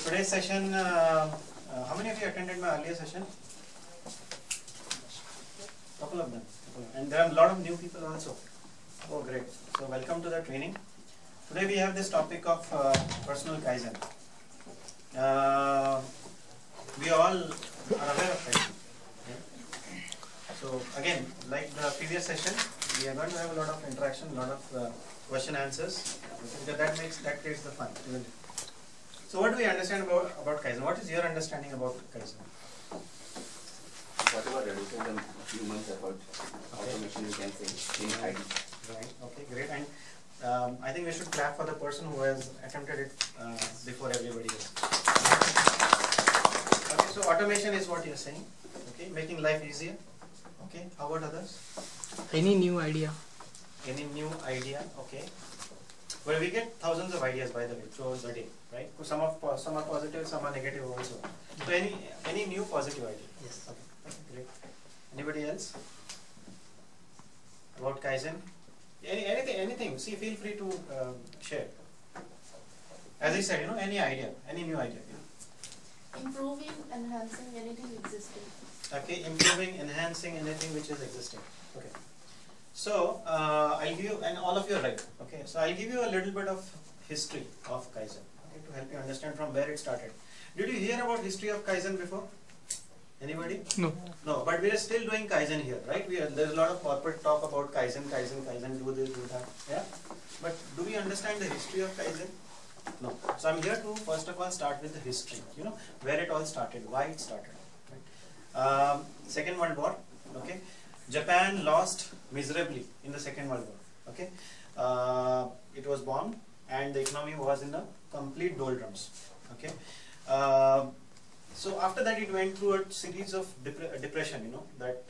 today's session, how many of you attended my earlier session? Couple of them. And there are a lot of new people also. Oh, great. So welcome to the training. Today we have this topic of personal Kaizen. We all are aware of Kaizen. Okay? So again, like the previous session, we are going to have a lot of interaction, a lot of question answers. Because that creates the fun, isn't it? So what do we understand about Kaizen? What is your understanding about Kaizen? Whatever reduces the human effort, automation you can say, in ID. Right, okay, great. And I think we should clap for the person who has attempted it before everybody else. Okay, so automation is what you are saying, okay, making life easier. Okay, how about others? Any new idea? Any new idea, okay. Well, we get thousands of ideas, by the way, throughout the day, right? Some are positive, some are negative also. So any new positive idea? Yes. Okay, great. Anybody else? About Kaizen? Anything. See, feel free to share. As I said, any idea, any new idea. Improving, enhancing anything existing. Okay, improving, enhancing anything which is existing. Okay. So, I'll give you, and all of you are right. Okay, so I'll give you a little bit of history of Kaizen, okay, to help you understand from where it started. Did you hear about history of Kaizen before? Anybody? No. No, but we are still doing Kaizen here, right? There's a lot of corporate talk about Kaizen, do this, do that. Yeah? But do we understand the history of Kaizen? No. So I'm here to first of all start with the history, where it all started, why it started. Right? Second World War, okay? Japan lost miserably in the Second World War, okay? It was bombed and the economy was in a complete doldrums, okay? So after that it went through a series of depression, that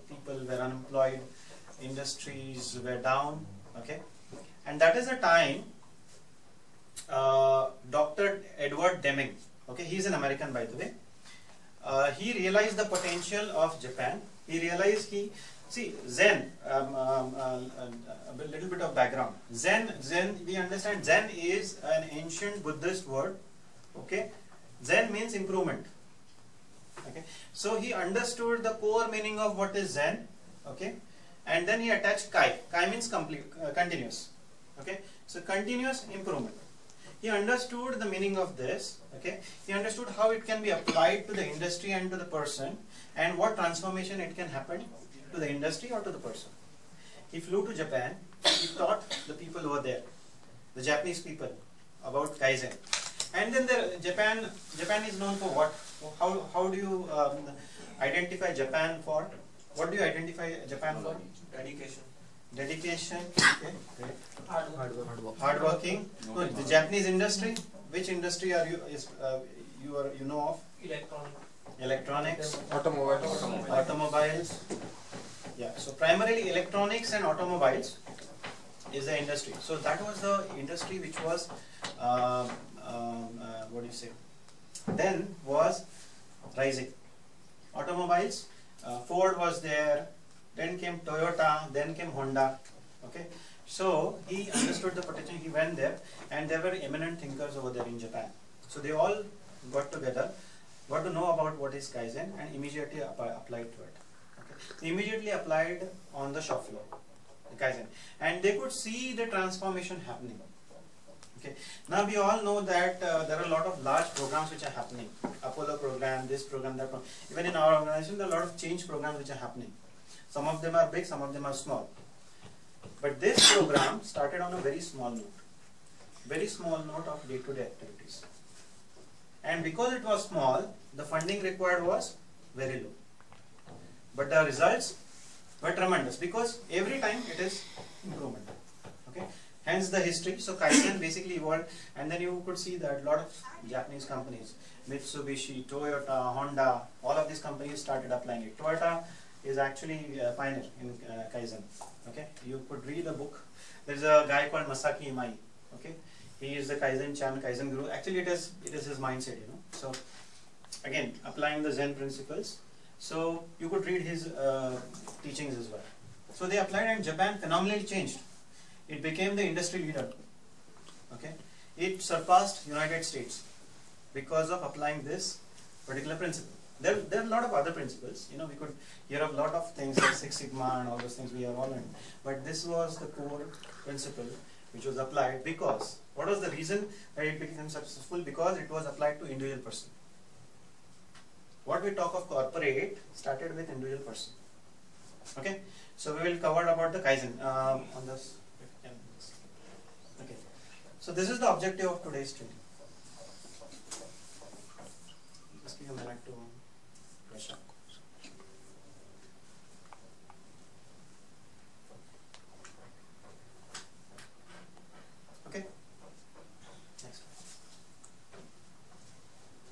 people were unemployed, industries were down, okay? And that is the time Dr. Edward Deming, okay, he's an American by the way, he realized the potential of Japan. He realized Zen, a little bit of background. Zen, we understand Zen is an ancient Buddhist word, okay? Zen means improvement, okay? So he understood the core meaning of what is Zen, okay? And then he attached Kai. Kai means complete, continuous, okay? So continuous improvement. He understood the meaning of this, okay? He understood how it can be applied to the industry and to the person, and what transformation it can happen to the industry or to the person. He flew to Japan. He taught the people over there, the Japanese people, about Kaizen. And then Japan is known for what? How do you identify Japan for? What do you identify Japan for? Dedication. Okay, great. Hardworking. No, the Japanese industry. Which industry are you know of? Electronics. Automobiles. Yeah. So primarily electronics and automobiles is the industry. So that was the industry which was what do you say? Then was rising. Automobiles. Ford was there. Then came Toyota, then came Honda, okay? So he understood the potential, he went there, and there were eminent thinkers over there in Japan. So they all got together, got to know about what is Kaizen, and immediately applied to it. Okay? They immediately applied on the shop floor, the Kaizen, and they could see the transformation happening. Okay. Now we all know that there are a lot of large programs which are happening. Apollo program, this program, that program. Even in our organization, there are a lot of change programs which are happening. Some of them are big, some of them are small. But this program started on a very small note of day-to-day activities. And because it was small, the funding required was very low. But the results were tremendous because every time it is improvement. Okay? Hence the history. So Kaizen basically evolved, and then you could see that a lot of Japanese companies, Mitsubishi, Toyota, Honda, all of these companies started applying it. Toyota is actually a pioneer in Kaizen. Okay, you could read a book. There is a guy called Masaki Imai. Okay, he is the Kaizen-chan, Kaizen guru. Actually, it is his mindset. So again, applying the Zen principles. So you could read his teachings as well. So they applied, and Japan phenomenally changed. It became the industry leader. Okay, it surpassed United States. because of applying this particular principle. There are a lot of other principles. You know, we could hear of a lot of things like Six Sigma and all those things we have all learned. But this was the core principle which was applied because, what was the reason that it became successful? Because it was applied to individual person. What we talk of corporate started with individual person. Okay, so we will cover about the Kaizen on this. Okay, so this is the objective of today's training. Just give a minute to brush up. Okay, next.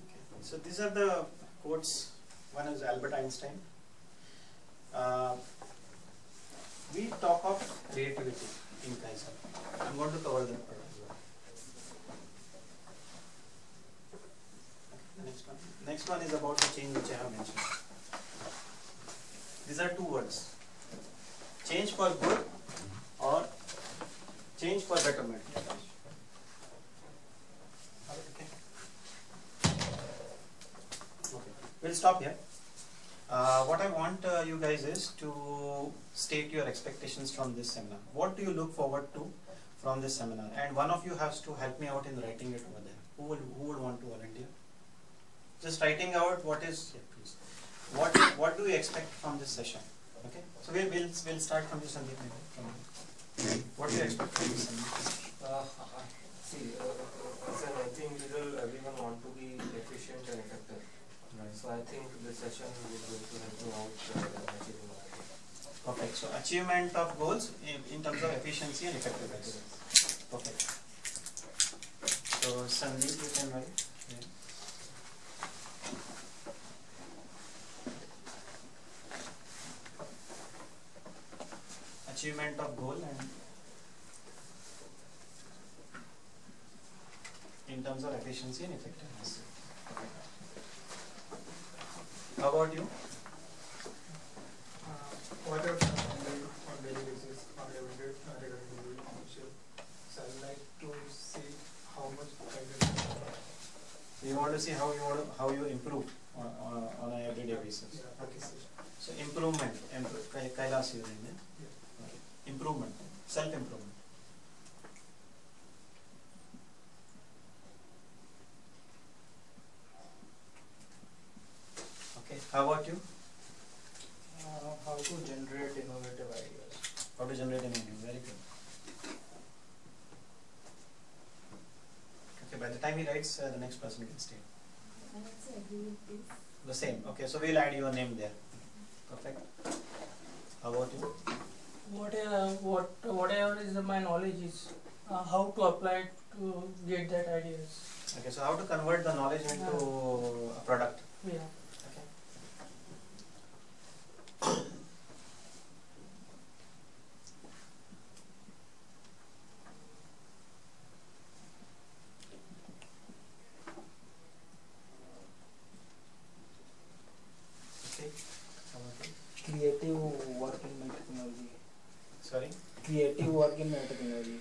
Okay, so these are the quotes. One is Albert Einstein. We talk of creativity in Kaizen. I'm going to cover that part as well. Okay, the next one. Next one is about the change which I have mentioned. These are two words. Change for good or change for betterment. Okay. Okay. We'll stop here. What I want you guys is to state your expectations from this seminar. What do you look forward to from this seminar? And one of you has to help me out in writing it over there. Who would want to volunteer? Just writing out what is, yeah, please. What do you expect from this session? Okay. So we'll start from this, Sandeep. What do you expect from this seminar? I think everyone want to be efficient and effective. Right. So I think this session is going to help you out in achieving our Perfect. So achievement of goals in terms of efficiency and effectiveness. Perfect. So Sandeep, you can write. Yeah. Achievement of goal and in terms of efficiency and effectiveness. How about you? What I've done on daily basis or regarding the official, so I like to see how much You want to see how you improve on a everyday basis. yeah, Okay. So improvement, Kailas you doing it? Yeah. Okay. Improvement, self-improvement. Okay. How about you? How to generate innovative ideas. How to generate innovation? Very good. Okay. By the time he writes, the next person can stay. I would say agree with this. The same. Okay. So we'll add your name there. Perfect. How about you? Whatever is my knowledge is how to apply it to get that ideas. Okay. So how to convert the knowledge into a product? Yeah. Okay. Okay. How about you? Creative work in my technology. Sorry. Creative work in my technology.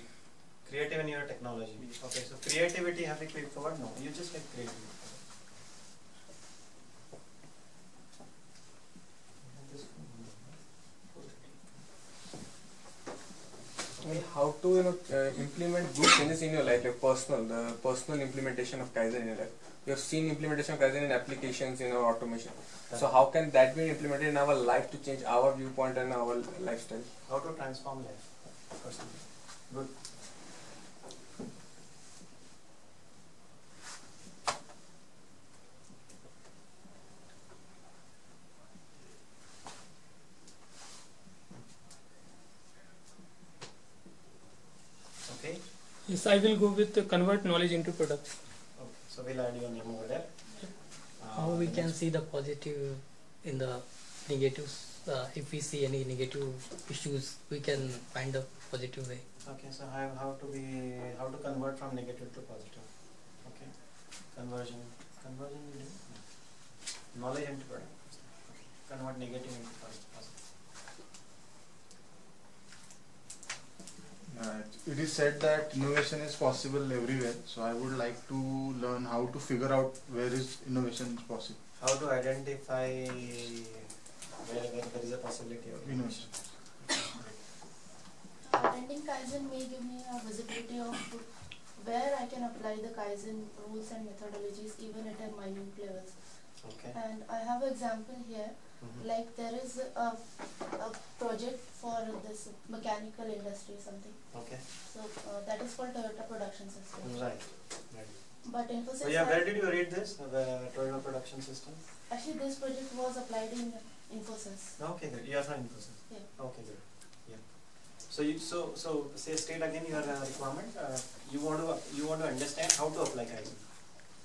Creative in your technology. Okay. So creativity have we clicked forward? No. You just like creativity. And how to implement good changes in your life, like the personal implementation of Kaizen in your life. You have seen implementation of Kaizen in applications, in our automation. So how can that be implemented in our life to change our viewpoint and our lifestyle? How to transform life personally. Good. Okay. Yes, I will go with convert knowledge into products. Okay. So we'll add your name over there. How we can see the positive in the negatives. If we see any negative issues, we can find a positive way. Okay, so how to convert from negative to positive. Okay, conversion we do. No. Knowledge into product. Okay. Convert negative into positive. it is said that innovation is possible everywhere. So I would like to learn how to figure out where is innovation possible. How to identify where there is a possibility of innovation. Attending Kaizen may give me a visibility of where I can apply the Kaizen rules and methodologies even at a minute levels. Okay. And I have an example here. Like there is a project for this mechanical industry something. Okay. So that is called Toyota Production System. Right. Right. But Infosys. So yeah, where did you read this? The Toyota Production System? Actually, this project was applied in Infosys. Okay, good. You are from Infosys. Yeah. Okay, good. Yeah. So you say state again your requirement. You want to understand how to apply Kaizen.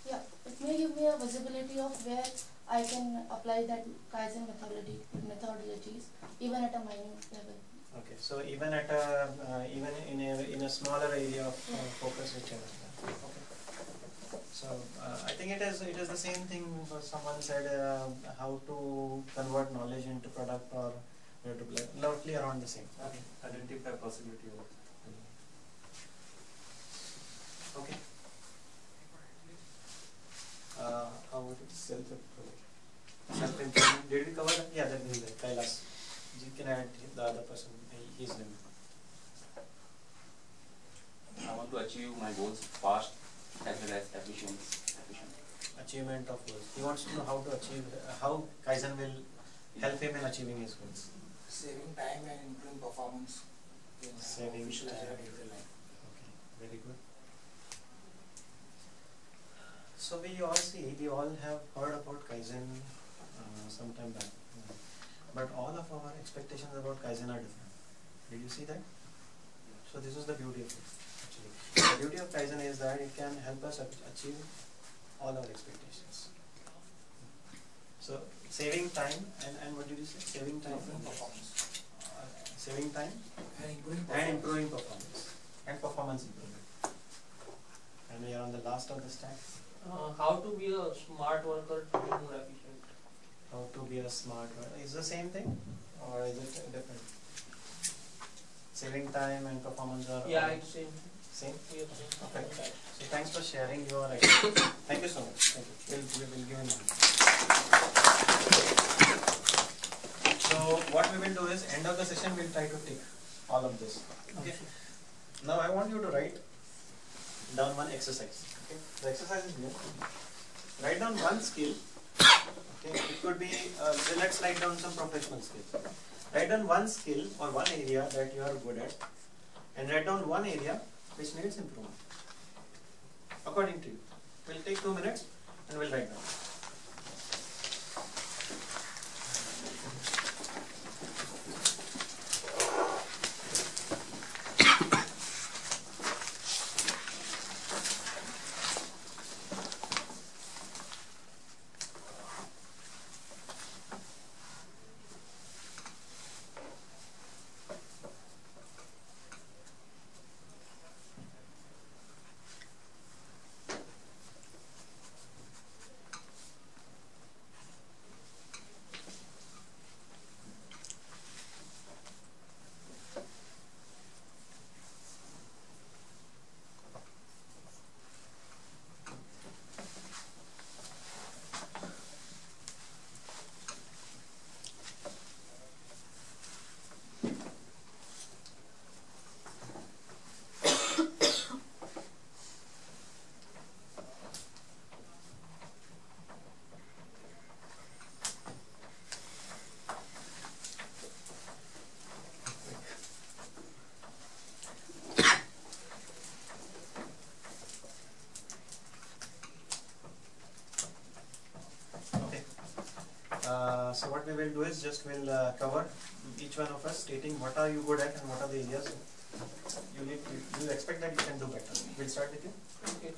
Yeah, it may give me a visibility of where I can apply that Kaizen methodologies even at a minute level. Okay, so even at a even in a smaller area of focus which you have. Okay. So I think it is the same thing. Someone said how to convert knowledge into product or where to play. Roughly around the same. Okay. Identify possibility of. Okay. How would it self-employment? Self-employment. Did we cover that? Yeah, that is there. Kailas. You can add the other person. His name. I want to achieve my goals fast as well as efficient. Achievement of goals. He wants to know how to achieve, how Kaizen will help him in achieving his goals. Saving time and improving performance in Saving official time. everyday life. Okay, very good. So we all have heard about Kaizen sometime back, but all of our expectations about Kaizen are different. Did you see that? So this is the beauty of it. Actually, the beauty of Kaizen is that it can help us achieve all our expectations. So saving time and what did you say? Saving time and Performance. saving time And improving performance. and performance improvement. And we are on the last of the stack. How to be a smart worker to be more efficient? How to be a smart worker. Is the same thing or is it different? Saving time and performance are Yeah, it's same. same. Yeah, same. Okay. So thanks for sharing your idea. Thank you so much. Thank you. We'll give him. So what we will do is end of the session we'll try to take all of this. Okay. Now I want you to write down one exercise. Okay. The exercise is here. Write down one skill. Okay. It could be let's write down some professional skills. Write down one skill or one area that you are good at, and write down one area which needs improvement. According to you. We'll take 2 minutes and we'll write down. So what we will do is just we'll cover each one of us stating what are you good at and what are the areas you expect that you can do better. We'll start with you. Okay.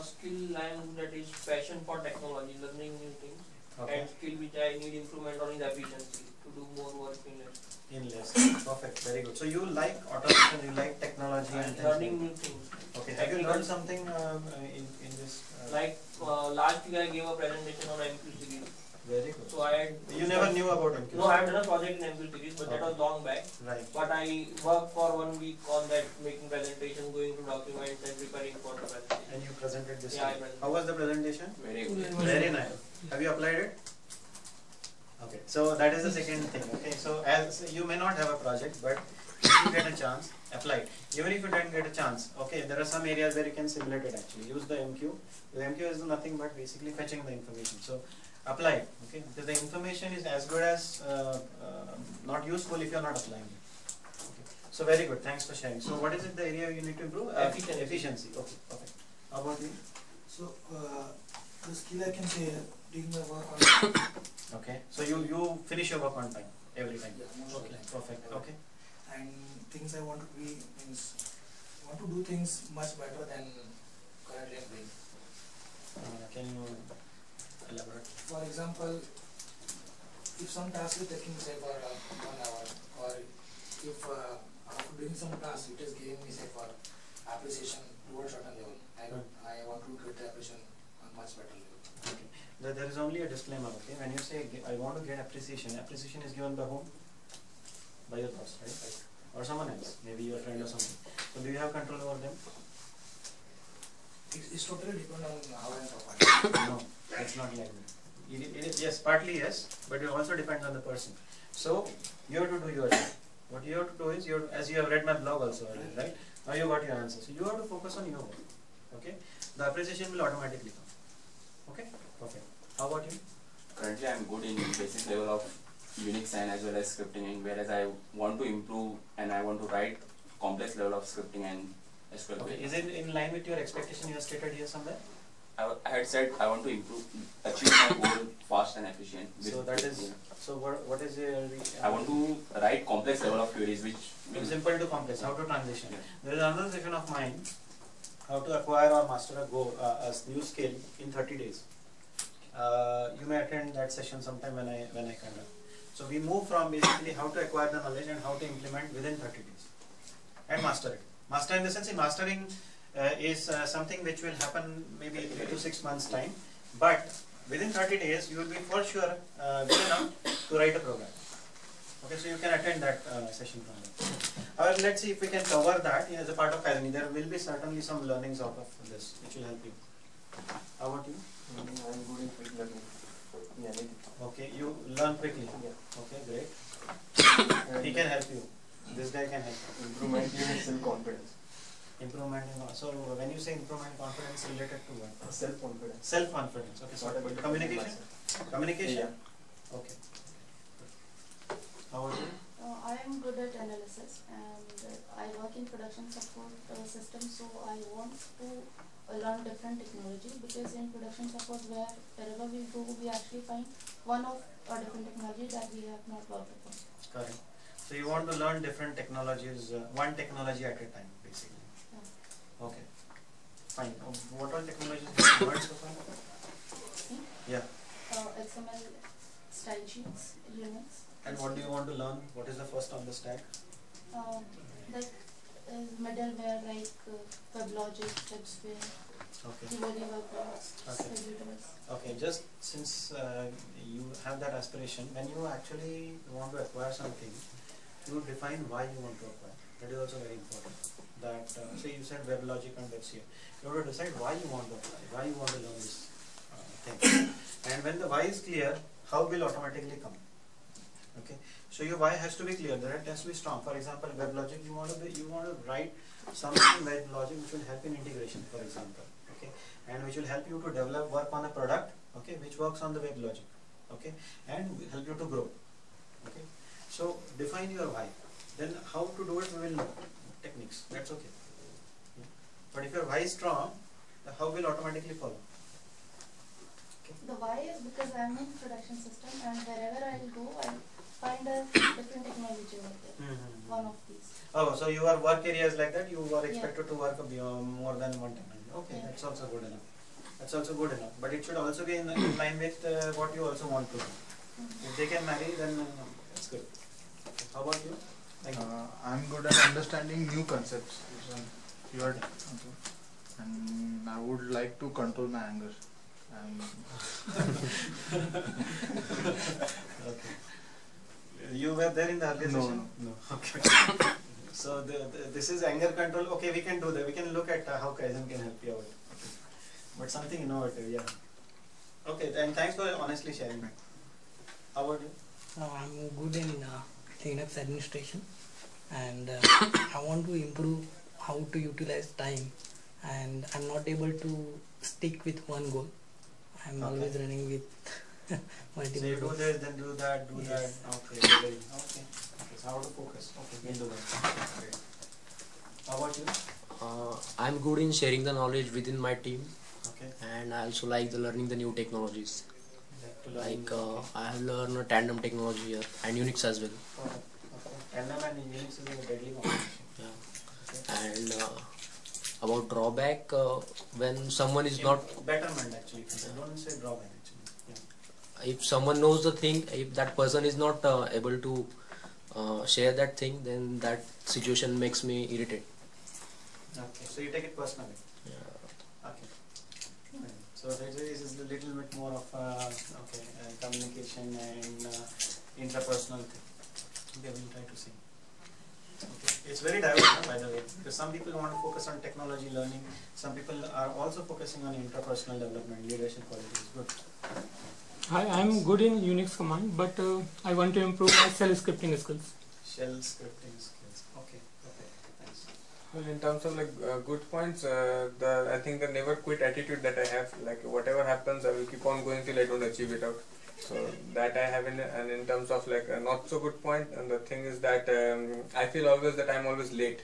Skill I am good at is passion for technology, learning new things, Okay. and skill which I need improvement on is efficiency to do more work in less. In less. Perfect. Very good. So you like automation, you like technology and things Learning like- new things. Okay. Have you learned something in this? Like last week I gave a presentation on MQ series. Very good. So I You never knew about MQ? No, I have done a project in MQ series, but that was long back. Right. But I worked for 1 week on that, making presentation, going through documents and preparing for the presentation. And you presented this. Yeah, I time. presented. How was the presentation? Very good. Very nice. Have you applied it? Okay. So that is the second thing. Okay. So as you may not have a project, but if you get a chance, apply it. Even if you don't get a chance, okay, there are some areas where you can simulate it actually. Use the MQ. The MQ is nothing but basically fetching the information. So apply it, okay? Because the information is as good as not useful if you are not applying it. Okay. So very good. Thanks for sharing. So what is it the area you need to improve? Efficiency. Okay. Perfect. How about you? So the skill I can say doing my work on. Okay. So you finish your work on time every time. Yeah, most of the time. Perfect. Okay. And things I want to be means I want to do things much better than currently I'm doing. Can you elaborate? For example, if some task is taking say for 1 hour, or if after doing some task it is giving me say for appreciation towards certain level, I want to get the appreciation on much better level. Okay. There is only a disclaimer. Okay. When you say I want to get appreciation, appreciation is given by whom? By your boss, right? Or someone else, maybe your friend or something. So do you have control over them? It's totally depend on how I perform. No, it's not like that. Yes, partly yes, but it also depends on the person. So you have to do your job. What you have to do is, as you have read my blog also earlier, right? Now you got your answer. So you have to focus on your work. Okay? The appreciation will automatically come. Okay? Perfect. How about you? Currently I'm good in basic level of Unix and as well as scripting, and whereas I want to improve and I want to write complex level of scripting and SQL. Okay. Is it in line with your expectation you have stated here somewhere? I had said I want to improve, achieve my goal fast and efficient. So that is, so what is your... I want to write complex level of queries which From simple to complex, how to transition. There is another section of mine, how to acquire or master a new skill in 30 days. You may attend that session sometime when I conduct. So we move from basically how to acquire the knowledge and how to implement within 30 days and master it. Master in the sense, mastering is something which will happen maybe 3 to 6 months time, but within 30 days you will be for sure good enough to write a program. Okay, so you can attend that session from there. However, let's see if we can cover that as a part of Kaizen. There will be certainly some learnings out of this which will help you. How about you? I'm good in quick learning. Yeah, Okay, you learn quickly. Yeah. Okay, great. He can help you. This guy can help you. Improvement in self-confidence. Improvement in, so when you say improvement in confidence related to what? Self-confidence. Self-confidence. Okay, so communication? Communication? Yeah. Okay. How about you? I am good at analysis, and I work in production support system, so I want to learn different technology, because in production support wherever we go, we actually find one of a different technology that we have not worked upon. Correct. So you want to learn different technologies, one technology at a time, basically. Yeah. Okay. Fine. What all technologies have you learned so far? Yeah. XML, style sheets, Unix. And what do you want to learn? What is the first on the stack? Like middleware, like WebLogic, TripSphere, Okay. Tivoli workloads, Okay. editors. Okay, just since you have that aspiration, when you actually want to acquire something, you define why you want to acquire. That is also very important. That say you said WebLogic and WebSphere. You have to decide why you want to apply, why you want to learn this thing. And when the why is clear, how will automatically come. Okay, so your why has to be clear. That has to be strong. For example, WebLogic, you want to write something in WebLogic which will help in integration, for example. Okay, and which will help you to develop, work on a product. Okay, which works on the WebLogic. Okay, and will help you to grow. Okay, so define your why. Then how to do it, we will know techniques. That's okay. But if your why is strong, the how will automatically follow. The why is because I am in production system, and wherever I will go, I find a different technology over there. One of these. Oh, so your work areas like that, you are expected to work more than one technology. Okay, Yeah. that's also good enough. That's also good enough. But it should also be in line with what you also want to do. If they can marry, then it's good. How about you? Thank you. I'm good at understanding new concepts. And I would like to control my anger. Okay. You were there in the earlier No, session? No. Okay. So this is anger control. Okay, we can do that. We can look at how Kaizen can help you out. Okay. But something innovative, yeah. Okay, and thanks for honestly sharing. How about you? I'm good in Linux administration, and I want to improve how to utilize time, and I'm not able to stick with one goal. I'm always running with multiple So you do goals. this, then do that, do Yes. that. Okay, okay. Okay, so how to focus? Okay, we'll do that. Great. How about you? I'm good in sharing the knowledge within my team, Okay. and I also like the learning the new technologies. To learn I have learned tandem technology here and Unix as well. Okay. Tandem and Unix is a deadly combination. Yeah. And about drawback, when someone is not, Betterment actually. Don't say drawback actually. Yeah. if someone knows the thing, if that person is not able to share that thing, then that situation makes me irritated. Okay. So you take it personally. Yeah. Okay. So this is a little bit more of communication and interpersonal thing. Okay, we'll try to see. Okay. It's very diverse, by the way, because some people want to focus on technology learning. Some people are also focusing on interpersonal development, leadership qualities. Good. I'm good in Unix command, but I want to improve my shell scripting skills. Shell scripting skills. Okay. Okay. Thanks. Well, in terms of like good points, I think the never quit attitude that I have, like whatever happens, I will keep on going till I don't achieve it out. So that I have and in terms of like a not so good point, and the thing is that I feel always that I'm always late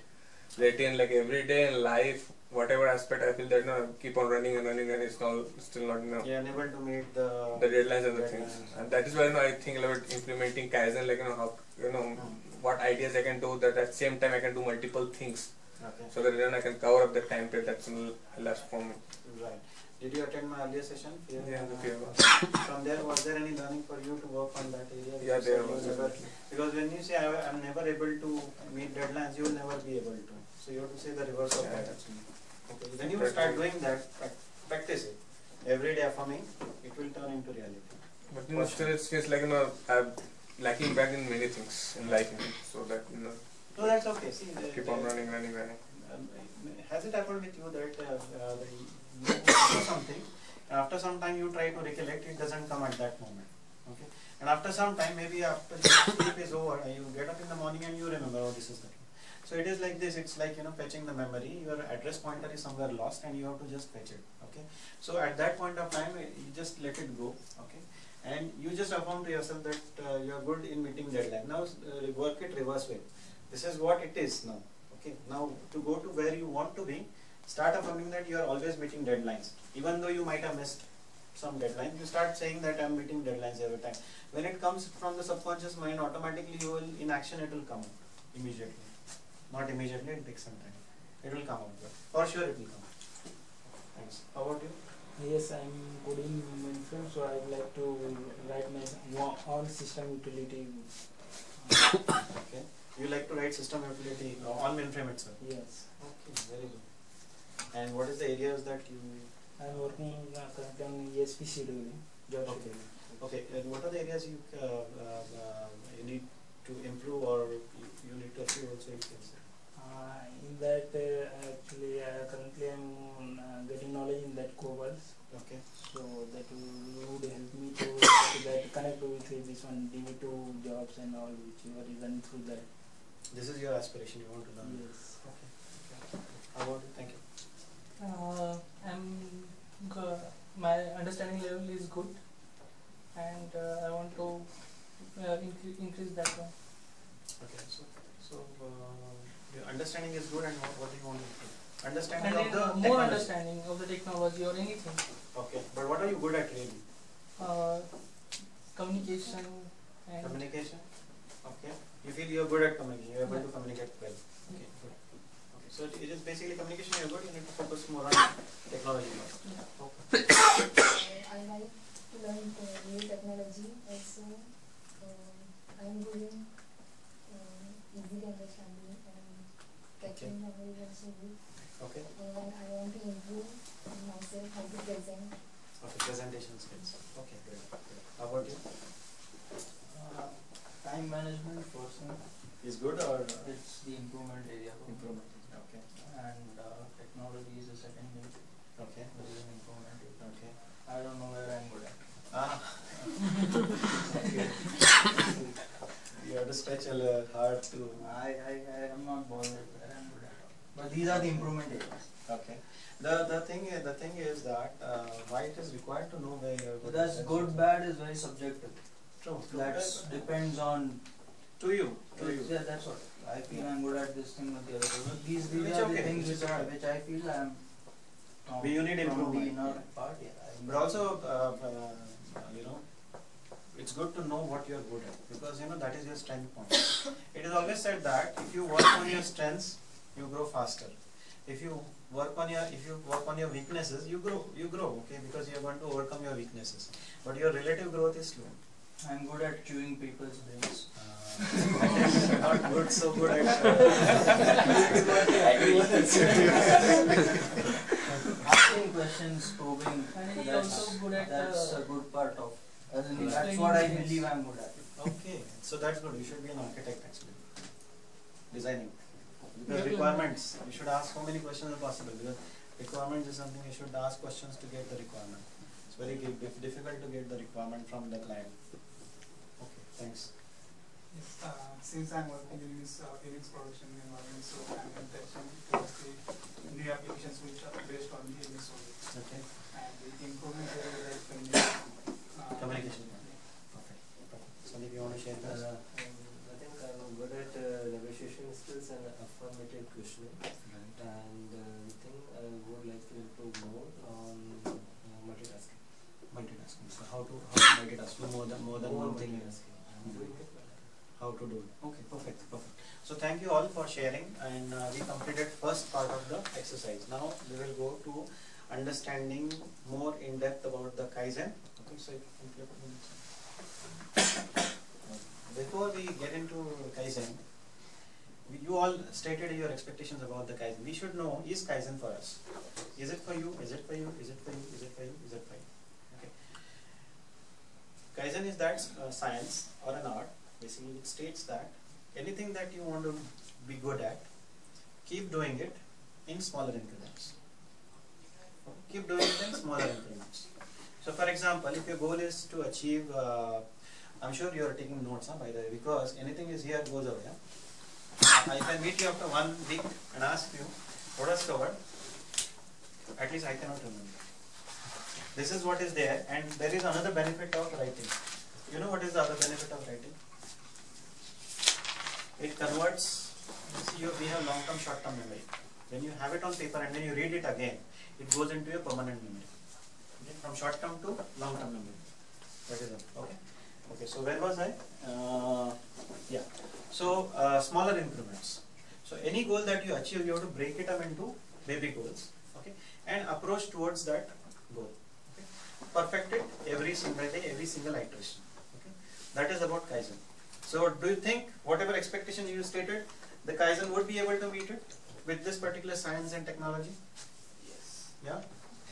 in like every day in life, whatever aspect I feel that no, keep on running and it's not still not You're unable to meet the deadlines and the things, and that is why I think about implementing Kaizen, like how what ideas I can do that at the same time I can do multiple things. Okay. So that then I can cover up the time period that's left for me. Right. Did you attend my earlier session? Yeah, the fear. From there, was there any learning for you to work on that area? Yeah, there was. Because when you say I'm never able to meet deadlines, you will never be able to. So you have to say the reverse of that actually. Okay. When you start doing that, practice it. Every day affirming, it will turn into reality. But still it feels like I'm lacking back in many things in life, so that No, that's okay. See, keep on running. Has it happened with you that you do something, and after some time you try to recollect, it doesn't come at that moment. Okay, and after some time, maybe after the sleep is over, you get up in the morning and you remember, oh, this is the thing. So it is like this. It's like fetching the memory. Your address pointer is somewhere lost, and you have to just fetch it. Okay, so at that point of time, you just let it go. Okay, and you just affirm to yourself that you are good in meeting deadline. Now work it reverse way. This is what it is now. Okay, now to go to where you want to be, start affirming that you are always meeting deadlines. Even though you might have missed some deadline, you start saying that I am meeting deadlines every time. When it comes from the subconscious mind, automatically you will, in action it will come out immediately. Not immediately, it takes some time. It will come out, but for sure it will come out. Thanks. How about you? Yes, I'm coding mainframe, so I would like to write my own system utility. Okay. You like to write system utility on mainframe itself? Yes. Okay, very good. And what is the areas that you... I'm working currently on ESP scheduling. Okay. Okay, and what are the areas you need to improve or you need to achieve also, you can say? In that, actually, currently I'm getting knowledge in that COBOL. Okay. So that would help me to that connect with this one DB2 jobs and all which you are running through that. This is your aspiration, you want to learn? Yes. Okay. How about you? Thank you. My understanding level is good, and I want to increase that one. Okay, so your understanding is good, and what do you want to improve? Understanding And of the more technology. understanding of the technology or anything. Okay, but what are you good at really? Communication and Communication? Okay. You feel you're good at communication, you're able to communicate well. Okay, good. Okay, so it is basically communication, you're good, you need to focus more on technology. Okay. I like to learn new technology also. I'm good in easy understanding and catching memory also good. Okay. And I want to improve myself how to present Okay, presentation skills. Okay, great. How about you? Time management person, Is good or it's the improvement area for me. improvement? Okay. And technology is the second thing, Okay. which is an improvement area. Okay. I don't know where I'm good at. Okay. You have to stretch a little hard to. I am not bothered where I'm good at. But these are the improvement areas. Okay. The thing is that why it is required to know where you are So good. that's good, bad is very subjective. True. That depends on. To you. To you. Yeah, that's what. I feel I'm good at this thing with the other person. But these Which are the okay, things which is okay. which I feel I'm. But you need from improvement. the inner part, yeah. But also, you know, it's good to know what you are good at, because you know that is your strength point. It is always said that if you work on your strengths, you grow faster. If you work on your weaknesses, you grow. Okay, because you are going to overcome your weaknesses. But your relative growth is slow. I'm good at chewing people's brains. Not good, so good at. Asking questions, probing. And he's That's, also good at that's a good part of. As in, that's explaining what I things. believe I'm good at. Okay, so that's good. You should be an architect actually. Designing. Because requirements, you should ask how many questions are possible. Because requirements is something you should ask questions to get the requirement. It's very difficult to get the requirement from the client. Okay, thanks. Yes, since I'm working in this Unix production environment, so I'm touching towards the new applications which are based on the Unix only. Okay. And the improvement area is like Communication. Perfect. Sandeep, you want to share this? I think I'm good at negotiation skills and affirmative questioning. And I think I would like to improve more on multitasking. Multitasking. So how to multitask? Do more than one thing. How to do it. Okay, perfect. So thank you all for sharing, and we completed first part of the exercise. Now we will go to understanding more in depth about the Kaizen. Okay, so you can flip to the next one. Before we get into Kaizen, you all stated your expectations about the Kaizen. We should know, is Kaizen for us? Is it for you? Is it for you? Is it for you? Is it for you? Is it for you? Okay. Kaizen is that science or an art. Basically, it states that anything that you want to be good at, keep doing it in smaller increments. Keep doing it in smaller increments. So, for example, if your goal is to achieve, I'm sure you are taking notes, by the way, because anything is here goes away. I can meet you after 1 week and ask you what was covered. At least I cannot remember. This is what is there, and there is another benefit of writing. You know what is the other benefit of writing? It converts, we have long-term, short-term memory. When you have it on paper and then you read it again, it goes into your permanent memory. Okay? From short-term to long-term memory. That is it. Okay. Okay. So where was I? Yeah. So smaller increments. So any goal that you achieve, you have to break it up into baby goals. Okay. And approach towards that goal. Okay. Perfect it every single day, every single iteration. Okay. That is about Kaizen. So do you think whatever expectation you stated, the Kaizen would be able to meet it with this particular science and technology? Yes. Yeah?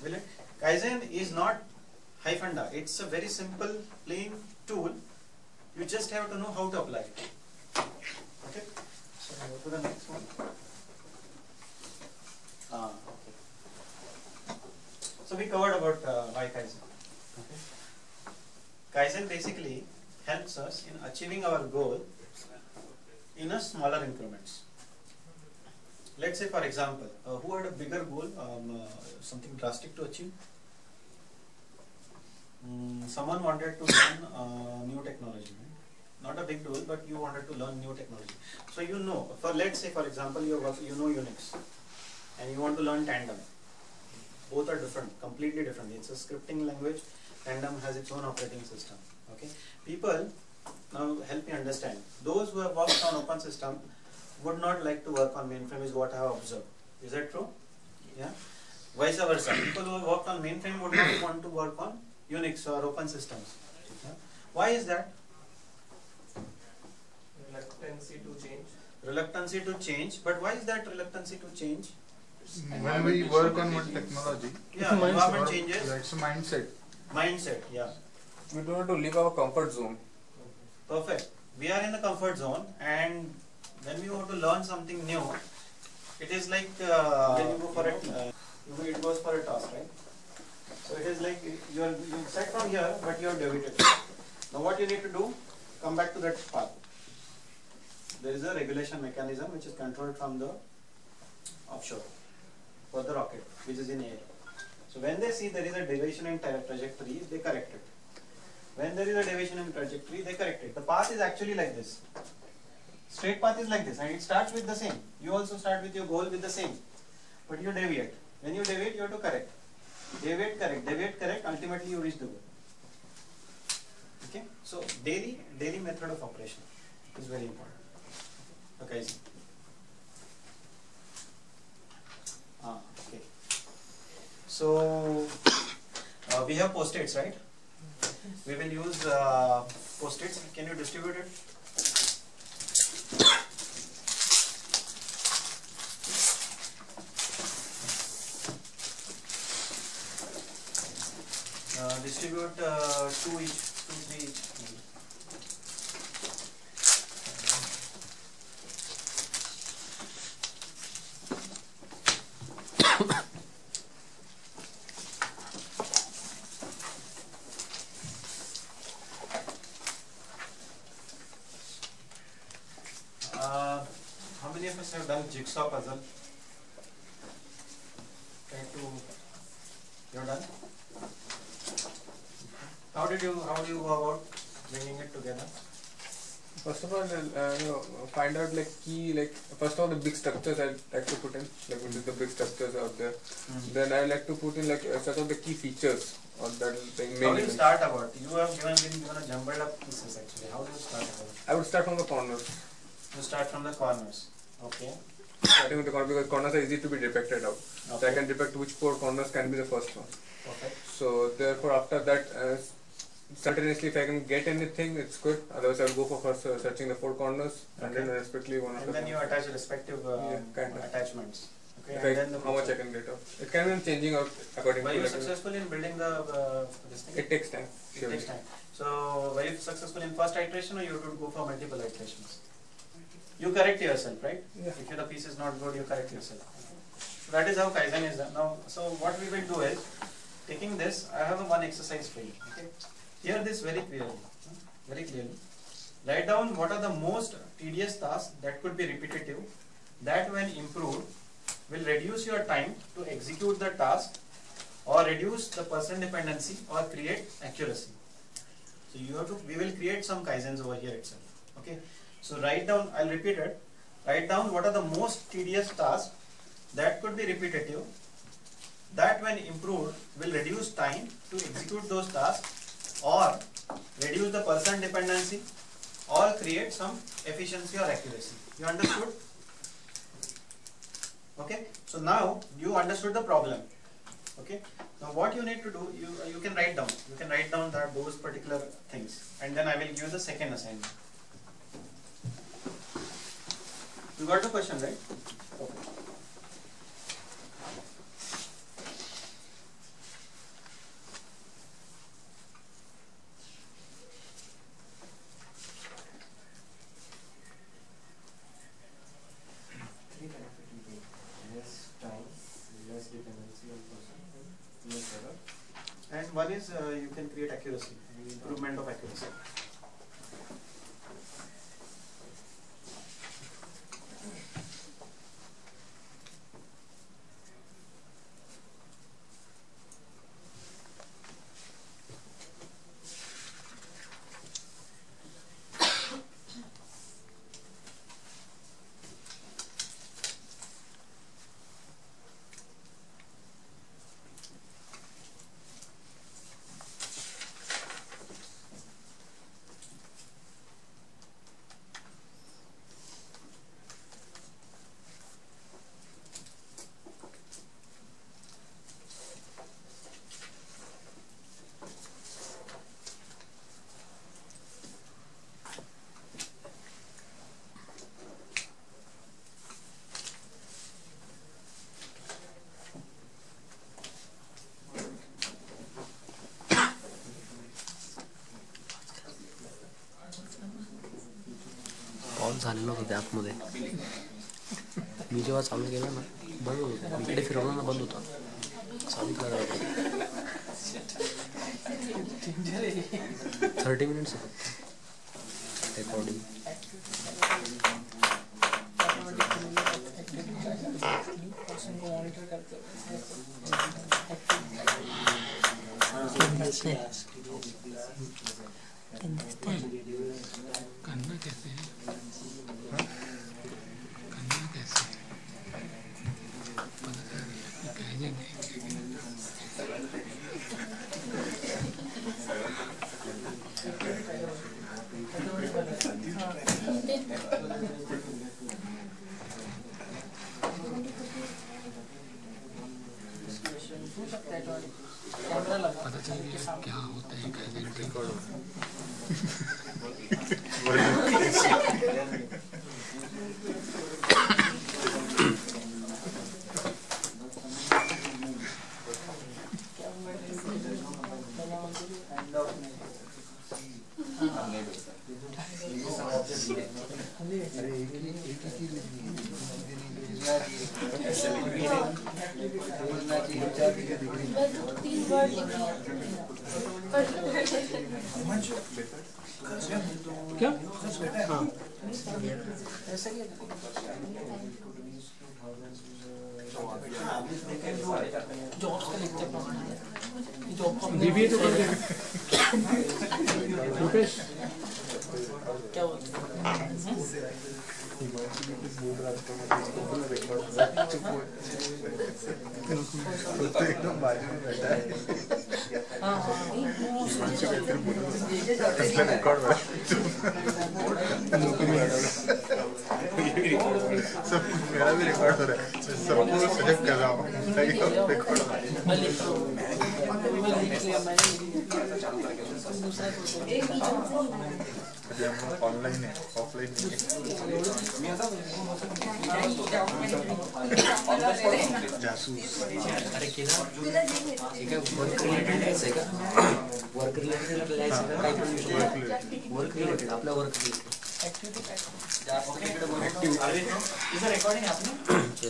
Will it? Kaizen is not hyphenda. It's a very simple, plain tool. You just have to know how to apply it. Okay? So go to the next one. Okay. So we covered about why Kaizen. Okay? Kaizen basically helps us in achieving our goal in a smaller increments. Let's say, for example, who had a bigger goal, something drastic to achieve? Someone wanted to learn new technology, right? Not a big goal, but you wanted to learn new technology. So you know, let's say, for example, you know Unix, and you want to learn Tandem. Both are different, completely different. It's a scripting language. Tandem has its own operating system. Okay. People, now help me understand. Those who have worked on open system would not like to work on mainframe, is what I have observed. Is that true? Yeah. Vice versa. People who have worked on mainframe would not want to work on Unix or open systems. Yeah. Why is that? Reluctancy to change. Reluctancy to change. But why is that reluctancy to change? When we work on one technology, Yeah, environment changes. yeah, it's a mindset. Mindset, yeah. We don't have to leave our comfort zone. Perfect. We are in the comfort zone, and when we want to learn something new, it is like when you go for it goes for a task, right? So it is like you set from here, but you are deviated. Now what you need to do? Come back to that path. There is a regulation mechanism which is controlled from the offshore for the rocket, which is in air. So when they see there is a deviation in trajectory, they correct it. When there is a deviation in trajectory, they correct it. The path is actually like this. Straight path is like this, and it starts with the same. You also start with your goal with the same, but you deviate. When you deviate, you have to correct. Deviate, correct. Ultimately, you reach the goal. Okay. So daily method of operation is very important. Okay. Okay. So we have post-its, right? We will use post-its. Can you distribute it? Distribute 2 each, 2, 3 each. How many of us have done jigsaw puzzle? You're done? How do you go about bringing it together? First of all, find out first of all the big structures I like to put in, which is the big structures out there. Then I like to put in such of the key features or that thing. How do you start about? You have been given a jumbled up pieces actually. How do you start about? I would start from the corners. You start from the corners. Okay. Starting with the corners because corners are easy to be depicted out. Okay. So I can depict which 4 corners can be the first one. Perfect. So therefore after that, simultaneously if I can get anything, it's good. Otherwise I will go for first searching the 4 corners and then respectively one after. And then you attach respective attachments. Okay. And then how much I can get out. It can be changing out according to. Were you to. successful in building the this thing? It takes time. It takes time. So were you successful in first iteration or you would go for multiple iterations? You correct yourself, right? Yeah. If the piece is not good, you correct yourself. So that is how Kaizen is done. Now, so what we will do is, taking this, I have one exercise for you. Okay? Hear this very clearly. Write down what are the most tedious tasks that could be repetitive, that when improved, will reduce your time to execute the task or reduce the person dependency or create accuracy. So we will create some Kaizens over here itself. Okay. So write down, I'll repeat it. Write down what are the most tedious tasks that could be repetitive, that when improved will reduce time to execute those tasks or reduce the person dependency or create some efficiency or accuracy. You understood? Okay. So now you understood the problem. Okay. Now what you need to do, you can write down. You can write down those particular things, and then I will give the second assignment. You got the question, right? Okay. Three benefit we get: less time, less dependency on person, and less error. And one is you can create accuracy, improvement of accuracy. झालेलं होतं त्या ॲपमध्ये. मी जेव्हा चालू केलं ना बंद होतं, इकडे फिरवलं ना बंद होतं. सांगितलं 30 मिनिट्स रेकॉर्डिंग. करना कैसे है, करना कैसे पता कर दिया पता चल गया क्या होता है काइज़न रिकॉर्ड. क्या? हाँ बीबीए तो कर देंगे. रुपेश क्या बोलते एकदम बाजू में बैठा है. मेरा भी रिकॉर्ड हो रहा है, सबको सेव कर रहा हूँ. ऑनलाइन है, ऑफलाइन नहीं है. जासूस. अरे केदार वर्क रिलेटेड लिहायचं आहे का? वर्क रिलेटेड लिहायचं का? काही पण वर्क रिलेटेड आपल्या work related.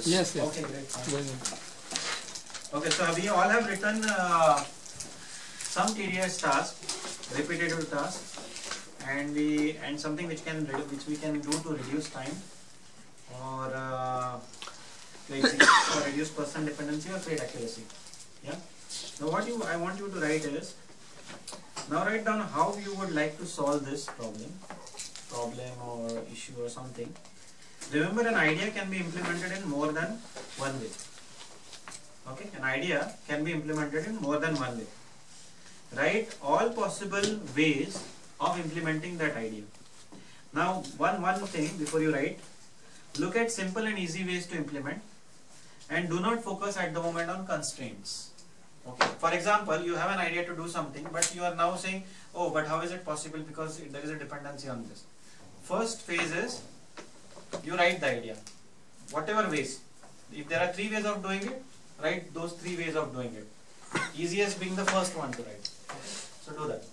Yes, yes. Okay, so we all have written some tedious task, repetitive task, and something which we can do to reduce time, or reduce person dependency or create accuracy. Yeah. Now I want you to write is, now write down how you would like to solve this problem or issue or something. Remember, an idea can be implemented in more than one way. Okay, an idea can be implemented in more than one way. Write all possible ways of implementing that idea. Now, one thing before you write, look at simple and easy ways to implement, and do not focus at the moment on constraints. Okay. For example, you have an idea to do something, but you are now saying, oh, but how is it possible, because there is a dependency on this. First phase is, you write the idea, whatever ways. If there are 3 ways of doing it, write those 3 ways of doing it. Easiest being the first one to write. So do that.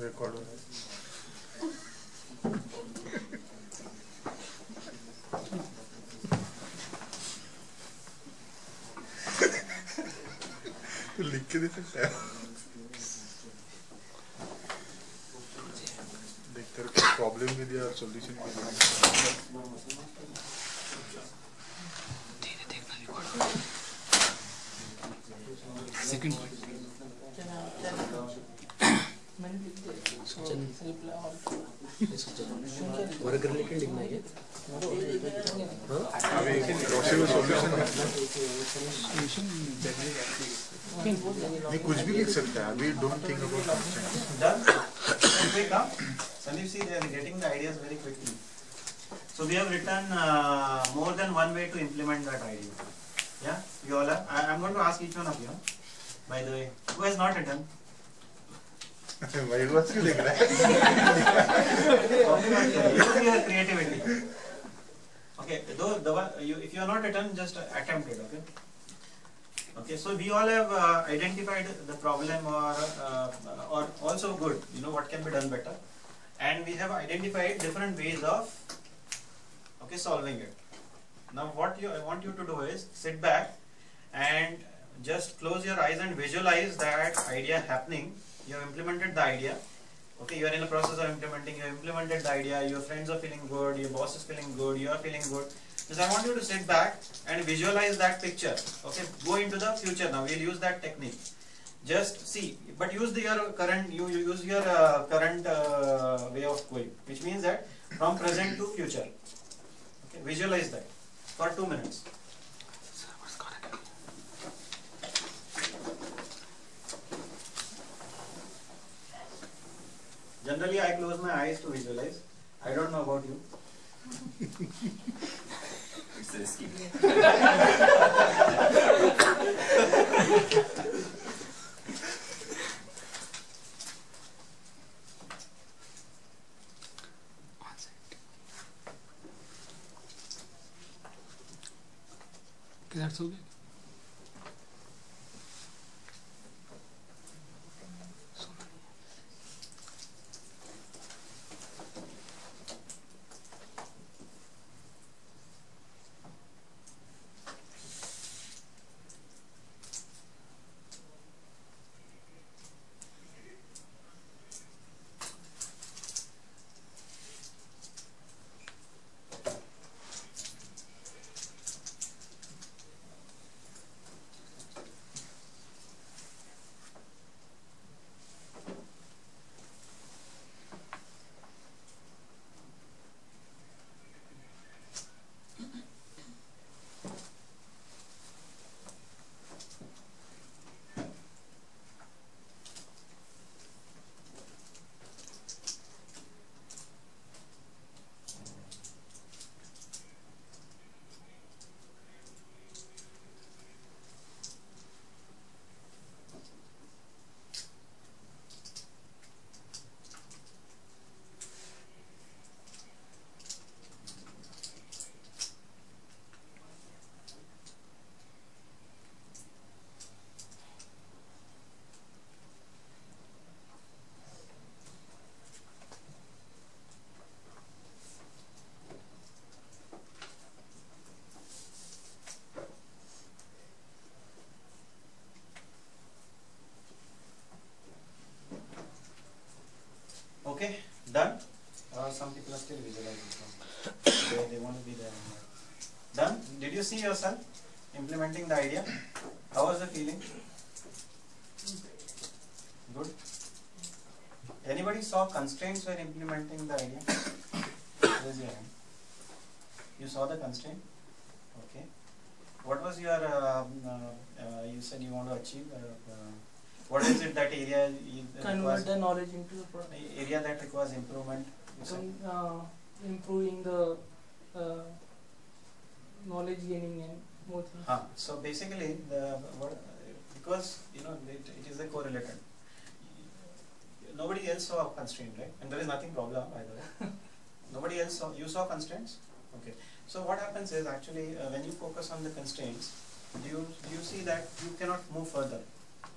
Record हो रहा है. तो लिख के दे सकता है. देखते रहो, प्रॉब्लम भी दिया और सॉल्यूशन भी दिया. second वर्क रिलेटेड लिखना है अभी पॉसिबल सॉल्यूशन नहीं कुछ भी लिख सकता है अभी don't think about constraint Done? Quick, huh? Sandeep, see, they are getting the ideas very quickly. So we have written more than one way to implement that idea. Yeah, you all are. I'm going to ask each one of you. By the way, who has not written? भाई बस क्यों लिख रहा है Use your creativity. Okay, though the one if you are not written, just attempt it. Okay. Okay, so we all have identified the problem or also good, you know, what can be done better, and we have identified different ways of solving it. Now what I want you to do is sit back and just close your eyes and visualize that idea happening. You have implemented the idea. Okay, you are in the process of implementing. You have implemented the idea. Your friends are feeling good. Your boss is feeling good. You are feeling good. Just I want you to sit back and visualize that picture. Okay, go into the future now. We'll use that technique. Just see, but use your current. You use your current way of going, which means that from present to future. Okay, visualize that for 2 minutes. Generally, I close my eyes to visualize. I don't know about you. It's risky. That's okay. Okay, done? Some people are still visualizing. They want to be there. Done? Did you see yourself implementing the idea? How was the feeling? Good. Anybody saw constraints when implementing the idea? Raise your hand. You saw the constraint? Okay. What was your, you said you want to achieve, what is it that area Convert the knowledge into the product. Area that requires improvement? Improving the knowledge gaining and more things. So basically, because you know it is a correlated. Nobody else saw a constraint, right? And there is nothing problem by the way. Nobody else saw. You saw constraints? Okay. So what happens is actually when you focus on the constraints, do you see that you cannot move further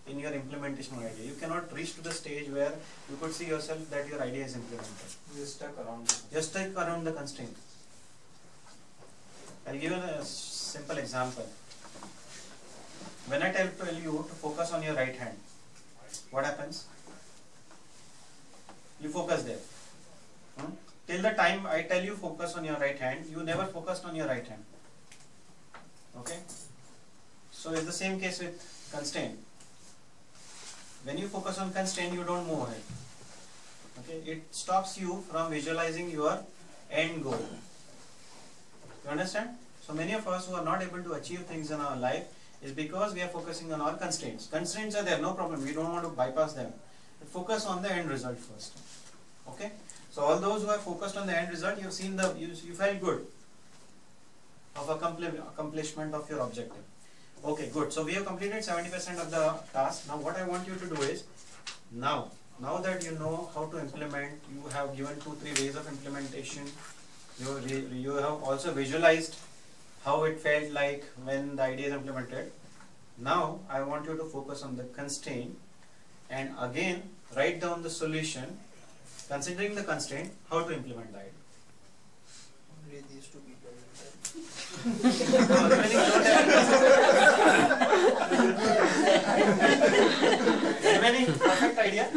in your implementation idea? You cannot reach to the stage where you could see yourself that your idea is implemented. You're stuck around. You're stuck around the constraint. I'll give you a simple example. When I tell you to focus on your right hand, what happens? You focus there. Till the time I tell you focus on your right hand, you never focused on your right hand. Okay? So it's the same case with constraint. when you focus on constraint, you don't move ahead. Okay, it stops you from visualizing your end goal. You understand? So many of us who are not able to achieve things in our life is because we are focusing on our constraints. Constraints are there, no problem. We don't want to bypass them. But focus on the end result first. Okay? So all those who are focused on the end result, you've seen you felt good of accomplishment of your objective. Okay, good. So we have completed 70% of the task. Now what I want you to do is, now that you know how to implement, you have given 2-3 ways of implementation. You have also visualized how it felt like when the idea is implemented. Now I want you to focus on the constraint and again write down the solution considering the constraint, how to implement the idea. Only these two people. Remaining perfect idea?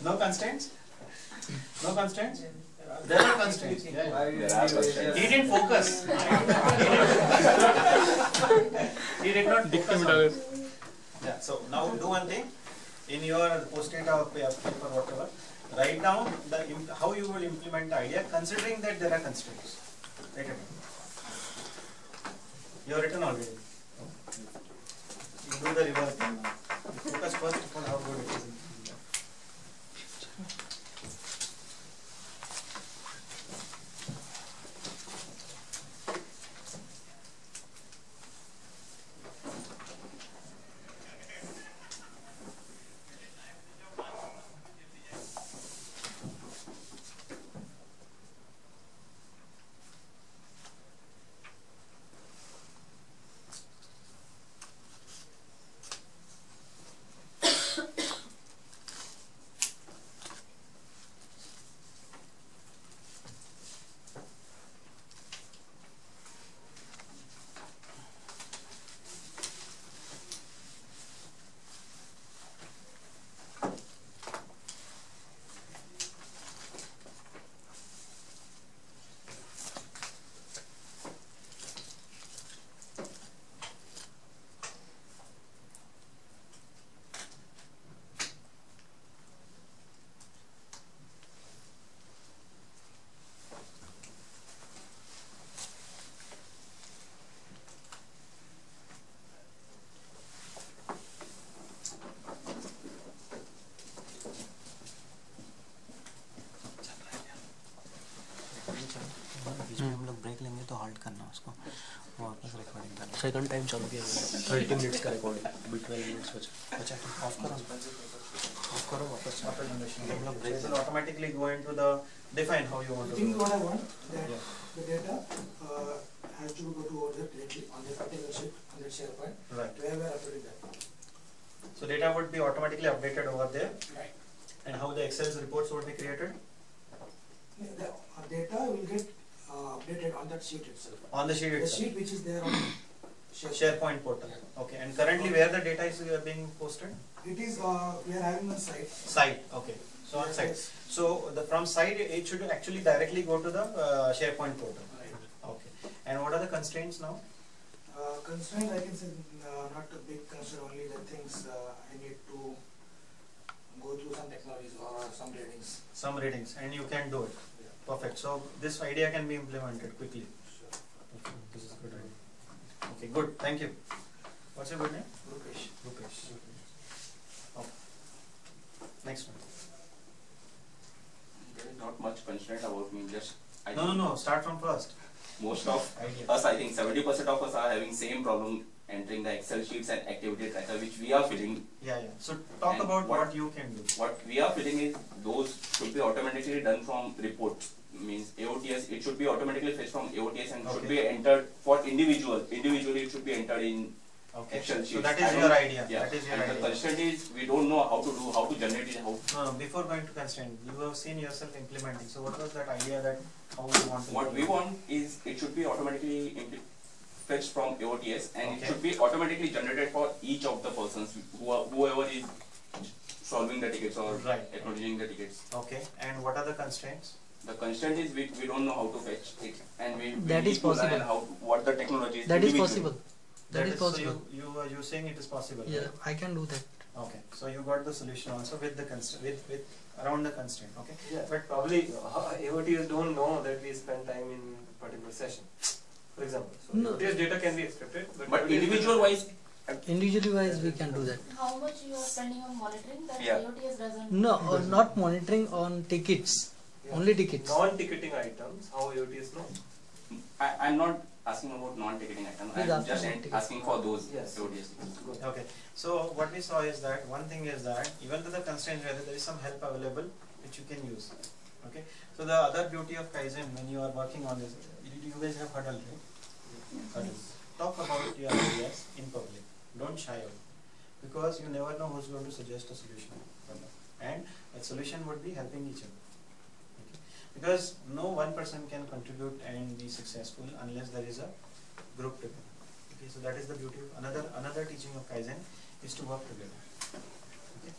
No constraints? No constraints? There are constraints. He didn't focus. He did not focus. Yeah. So now do one thing. In your post-it or paper, whatever, write down how you will implement the idea, considering that there are constraints. Write it down. You have written already. You do the reverse thing now. Focus first on how good it is. Second time चालू किया 30 minutes का recording अभी 12 minutes बचा. अच्छा of करो वापस. It will automatically go into the define how you want to do it. What I want that the data has to go to order directly on the particular sheet on the SharePoint. Right. Where we are uploading that. So data would be automatically updated over there. Right. And how the Excel's reports would be created? The data will get updated on that sheet itself. On the sheet itself. The sheet which is there on SharePoint portal. Okay. And currently where the data is being posted? It is we are having a site. Site. Okay. So on site. So from site it should actually directly go to the SharePoint portal. Right. Okay. And what are the constraints now? Constraint I can say not a big constraint, only the things I need to go through some technologies or some readings. Some readings, and you can do it. Yeah. Perfect. So this idea can be implemented quickly. Sure. Okay. This is a good idea. Okay, good. Thank you. What's your good name? Rupesh. Rupesh. Okay. Next one. There is not much constraint about me. Just No. Start from first. Most of us, I think 70% of us are having same problem entering the Excel sheets and activity tracker which we are filling. Yeah. So talk And about what you can do. What we are filling is those should be automatically done from report. Means AOTS, it should be automatically fetched from AOTS and should be entered for individual. Individually, it should be entered in Excel sheets. So that is your idea. Yeah. That is your and idea. the constraint is we don't know how to do, how to generate it. No, before going to constraint, you have seen yourself implementing. So what was that idea that how you want to? What we want is it should be automatically fetched from AOTS and it should be automatically generated for each of the persons whoever is solving the tickets or acknowledging the tickets. Okay. And what are the constraints? The constraint is we don't know how to fetch it and we That need is to learn possible. how what the technology is. That is possible. That is So possible. you saying it is possible. Yeah, I can do that. Okay, so you got the solution also with the constraint, with around the constraint. Okay. Yeah, but probably AOTs don't know that we spend time in particular session. For example, so No. AOTs data can be extracted, But individual wise, Individually wise, we can do that. How much you are spending on monitoring that Yeah. IoTs doesn't? No, not monitoring on tickets. Yeah. Only tickets. Non-ticketing items, how AOTs know? I'm not asking about non-ticketing items. He's I'm just asking asking for those Yes. AOTs. Okay. So what we saw is that one thing is that even to the constraints whether there is some help available which you can use. Okay. So the other beauty of Kaizen when you are working on this, you guys have huddle, right? Huddle. Talk about your ideas in public. Don't shy away, because you never know who's going to suggest a solution, and that solution would be helping each other. Okay. Because no one person can contribute and be successful unless there is a group together. Okay, so that is the beauty of another teaching of Kaizen is to work together. Okay,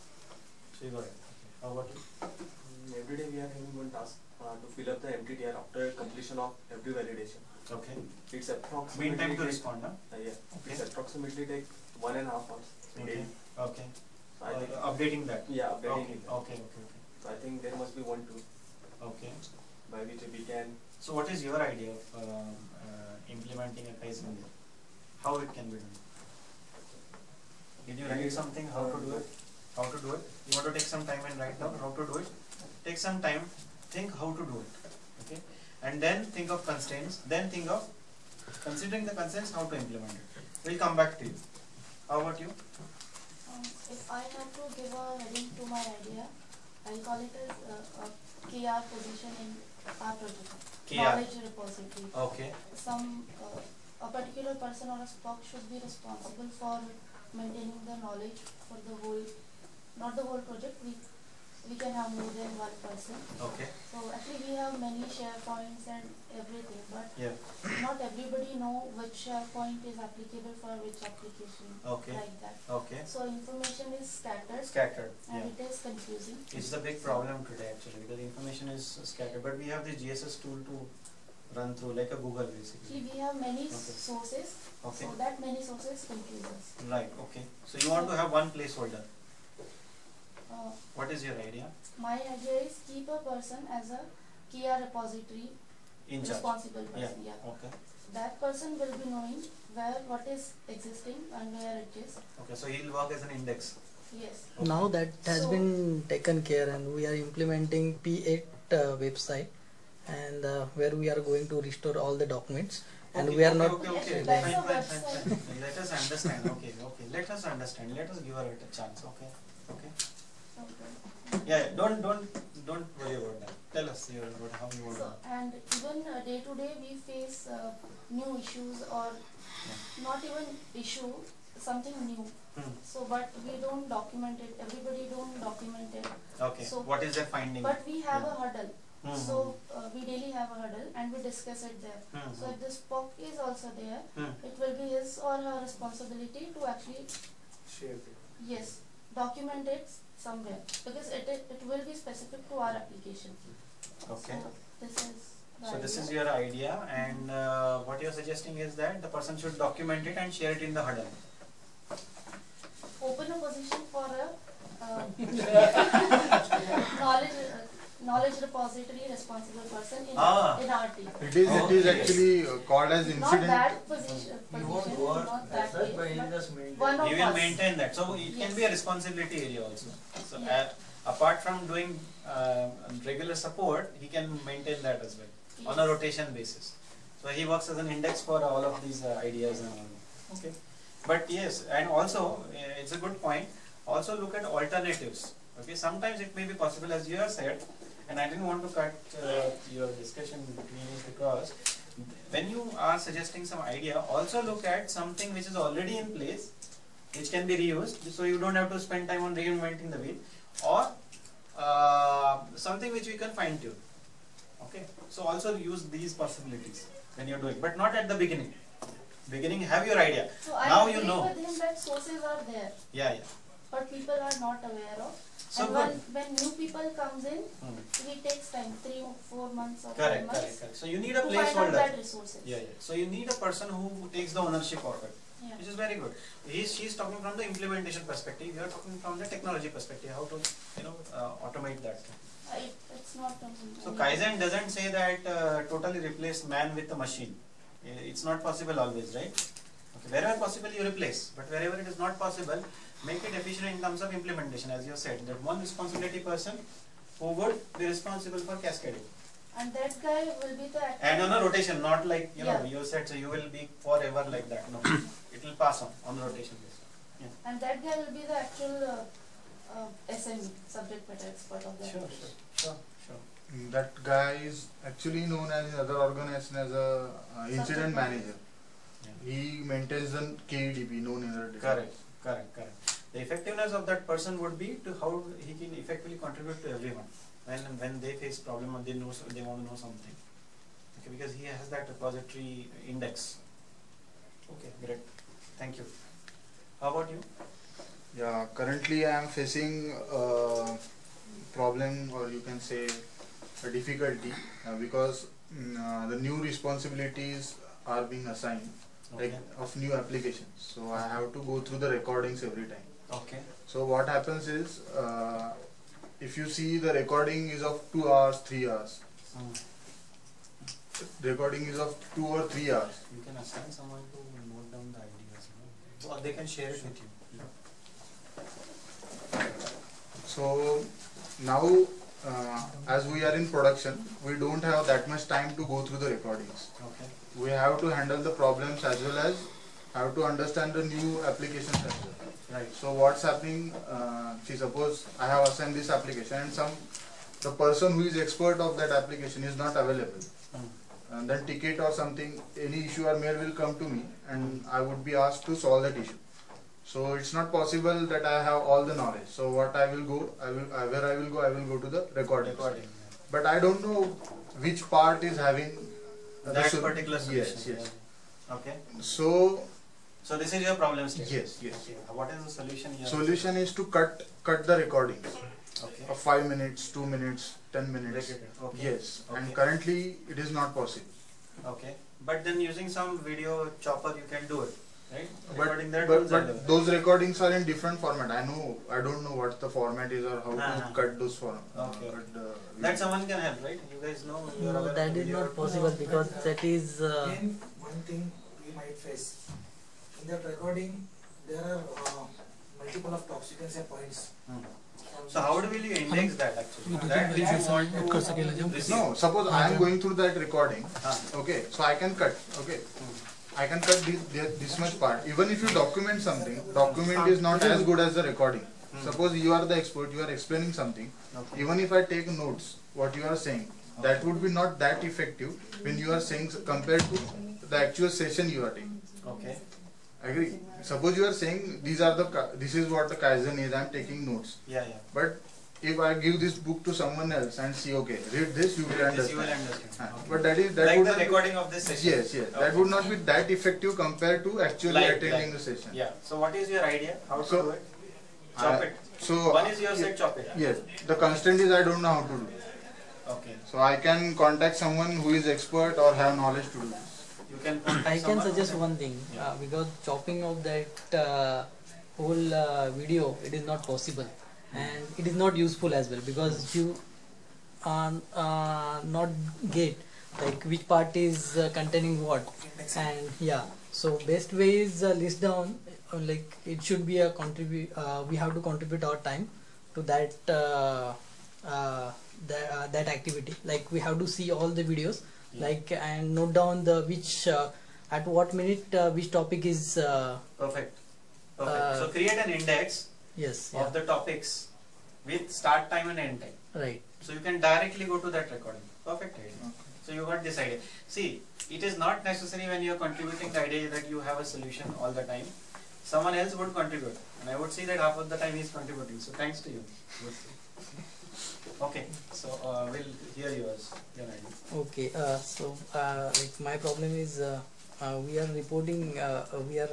so you got it. Okay. How about you? Every day we are having one task to fill up the MTTR after completion of every validation. Okay. It's approximately Mean time to respond, huh? yeah. Okay. It's approximately take 1.5 hours a Okay. day. Okay. So I think Updating that. yeah, updating Okay. it. Okay. Okay. So I think there must be one tool Okay. by which we can. So what is your idea of implementing a Kaizen? How it can be done? Did you write something? How to do it? How to do it? You want to take some time and write down how to do it? Take some time, think how to do it. Okay? And then think of constraints, then think of considering the constraints, how to implement it. We'll come back to you. How about you? If I have to give a heading to my idea, I'll call it as a KR position in our project. KR. Knowledge repository. Okay. A particular person or a SPOC should be responsible for maintaining the knowledge for the whole, not the whole project. We can have more than one person. Okay. So actually we have many SharePoints and everything, but Yeah. not everybody know which SharePoint is applicable for which application. Okay. Like that. Okay. So information is scattered. Scattered. And Yeah. it is confusing. It's the big problem today actually, because information is scattered. But we have the GSS tool to run through, like a Google basically. Actually we have many Okay. sources. Okay. So that many sources confuse us. Right. Okay. So you want to have one placeholder. What is your idea? My idea is keep a person as a KR repository In charge. responsible person. Yeah. Okay. That person will be knowing where what is existing and where it is. Okay. So he'll work as an index. Yes. Okay. Now that has So- been taken care, and we are implementing P8 website, and where we are going to restore all the documents, and Okay, we are okay, not. Okay. That's Fine, a fine, website. fine, fine. Let us understand. Okay. Okay. Let us understand. Let us give her a chance. Okay. Okay. Okay. Yeah. Don't worry about that. Tell us about how you want So, to. and even day to day we face new issues or not even issue, something new. So, but we don't document it. Everybody don't document it. Okay. So, What is their finding? but we have Yeah. a huddle. Hmm. So we daily have a huddle and we discuss it there. So if the SPOC is also there, it will be his or her responsibility to actually Share it. yes document it somewhere, because it will be specific to our application. Okay. So this is the So this idea. is your idea, and what you are suggesting is that the person should document it and share it in the huddle. Open a position for a knowledge repository responsible person in our team. It is actually called as Not incident. that position, not that way, but one of He will us. maintain that. So it can be a responsibility area also. So apart from doing regular support, he can maintain that as well on a rotation basis. So he works as an index for all of these ideas and all. Okay. But yes, and also it's a good point. Also look at alternatives. Okay. Sometimes it may be possible, as you have said, and I didn't want to cut your discussion between it, because when you are suggesting some idea, also look at something which is already in place, which can be reused, so you don't have to spend time on reinventing the wheel, or something which we can fine tune. Okay, so also use these possibilities when you're doing, but not at the beginning. Beginning, have your idea. So I Now agree you know. with him that sources are there, Yeah. but people are not aware of. So and good. when new people comes in, it takes time, 3 or 4 months or 5 Correct, months. correct, correct. So you need a to find out placeholder. that resources. Yeah. So you need a person who takes the ownership of it. Yeah. which is very good. She's talking from the implementation perspective. You are talking from the technology perspective. How to automate that. It's not. So Kaizen doesn't say that totally replace man with a machine. It's not possible always, right? Okay. Wherever possible you replace, but wherever it is not possible, make it efficient in terms of implementation, as you said. That one responsibility person who would be responsible for cascading. And that guy will be the actual. And on a rotation, not like you said, so you will be forever like that. No, it will pass on rotation basis. Yeah. And that guy will be the actual SME, subject matter expert of that. Sure. That guy is actually known as in other organization as a incident manager. Yeah. He maintains the KEDP, known in other. Correct. The effectiveness of that person would be to how he can effectively contribute to everyone when they face problem or they want to know something. Okay, because he has that repository index. Okay, great. Thank you. How about you? Yeah, currently I am facing a problem, or you can say a difficulty, because the new responsibilities are being assigned, like of new applications. So I have to go through the recordings every time. Okay. So what happens is, if you see the recording is of 2 hours, 3 hours. Recording is of 2 or 3 hours. You can assign someone to note down the ideas, or they can share it with you. So now, as we are in production, we don't have that much time to go through the recordings. Okay. We have to handle the problems as well as have to understand the new applications as well. Right. So what's happening? See, suppose I have assigned this application, and the person who is expert of that application is not available. And then ticket or something, any issue or mail will come to me, and I would be asked to solve that issue. So it's not possible that I have all the knowledge. So what I will go, I will go to the recording. But I don't know which part is having that particular solution. Yes. Okay. So this is your problem statement. Yes. Okay. What is the solution here? Solution is to cut the recordings. Okay. Of 5 minutes, 2 minutes, 10 minutes. Okay. Yes. Okay. And currently it is not possible. Okay. But then using some video chopper you can do it, right? But those recordings are in different format. I don't know what the format is or how to cut those format. Okay. That someone can help, right? You guys know. No, that is not possible because that is. Again, one thing we might face in that recording, there are multiple of tops. You can say points. So how will you index that actually? That which you want to receive. No, suppose I am going through that recording. Okay, so I can cut. Okay, I can cut this much part. Even if you document something, document is not as good as the recording. Suppose you are the expert, you are explaining something. Even if I take notes, what you are saying, that would be not that effective when you are saying compared to the actual session you are taking. Okay. Agree. Suppose you are saying this is what the Kaizen is. I am taking notes. Yeah. But if I give this book to someone else and see, okay, read this, you will understand. But that like would the recording of this session. Yes. Okay. That would not be that effective compared to actually attending the session. Yeah. So what is your idea? How to do it? Chop it. So one is your said chop it. Yes. The constraint is I don't know how to do. Okay. So I can contact someone who is expert or have knowledge to do this. I can suggest one thing, because chopping of that whole video, it is not possible, and it is not useful as well, because you not get like which part is containing what, and so best way is list down, like it should be a we have to contribute our time to that that activity, like we have to see all the videos. And note down the which at what minute which topic is perfect. So create an index of the topics with start time and end time. Right. So you can directly go to that recording. Perfect idea. So you got this idea. See, it is not necessary when you are contributing the idea that you have a solution all the time. Someone else would contribute, and I would see that half of the time he is contributing. So thanks to you. Okay, so we'll hear your idea. Okay, like my problem is we are reporting our we have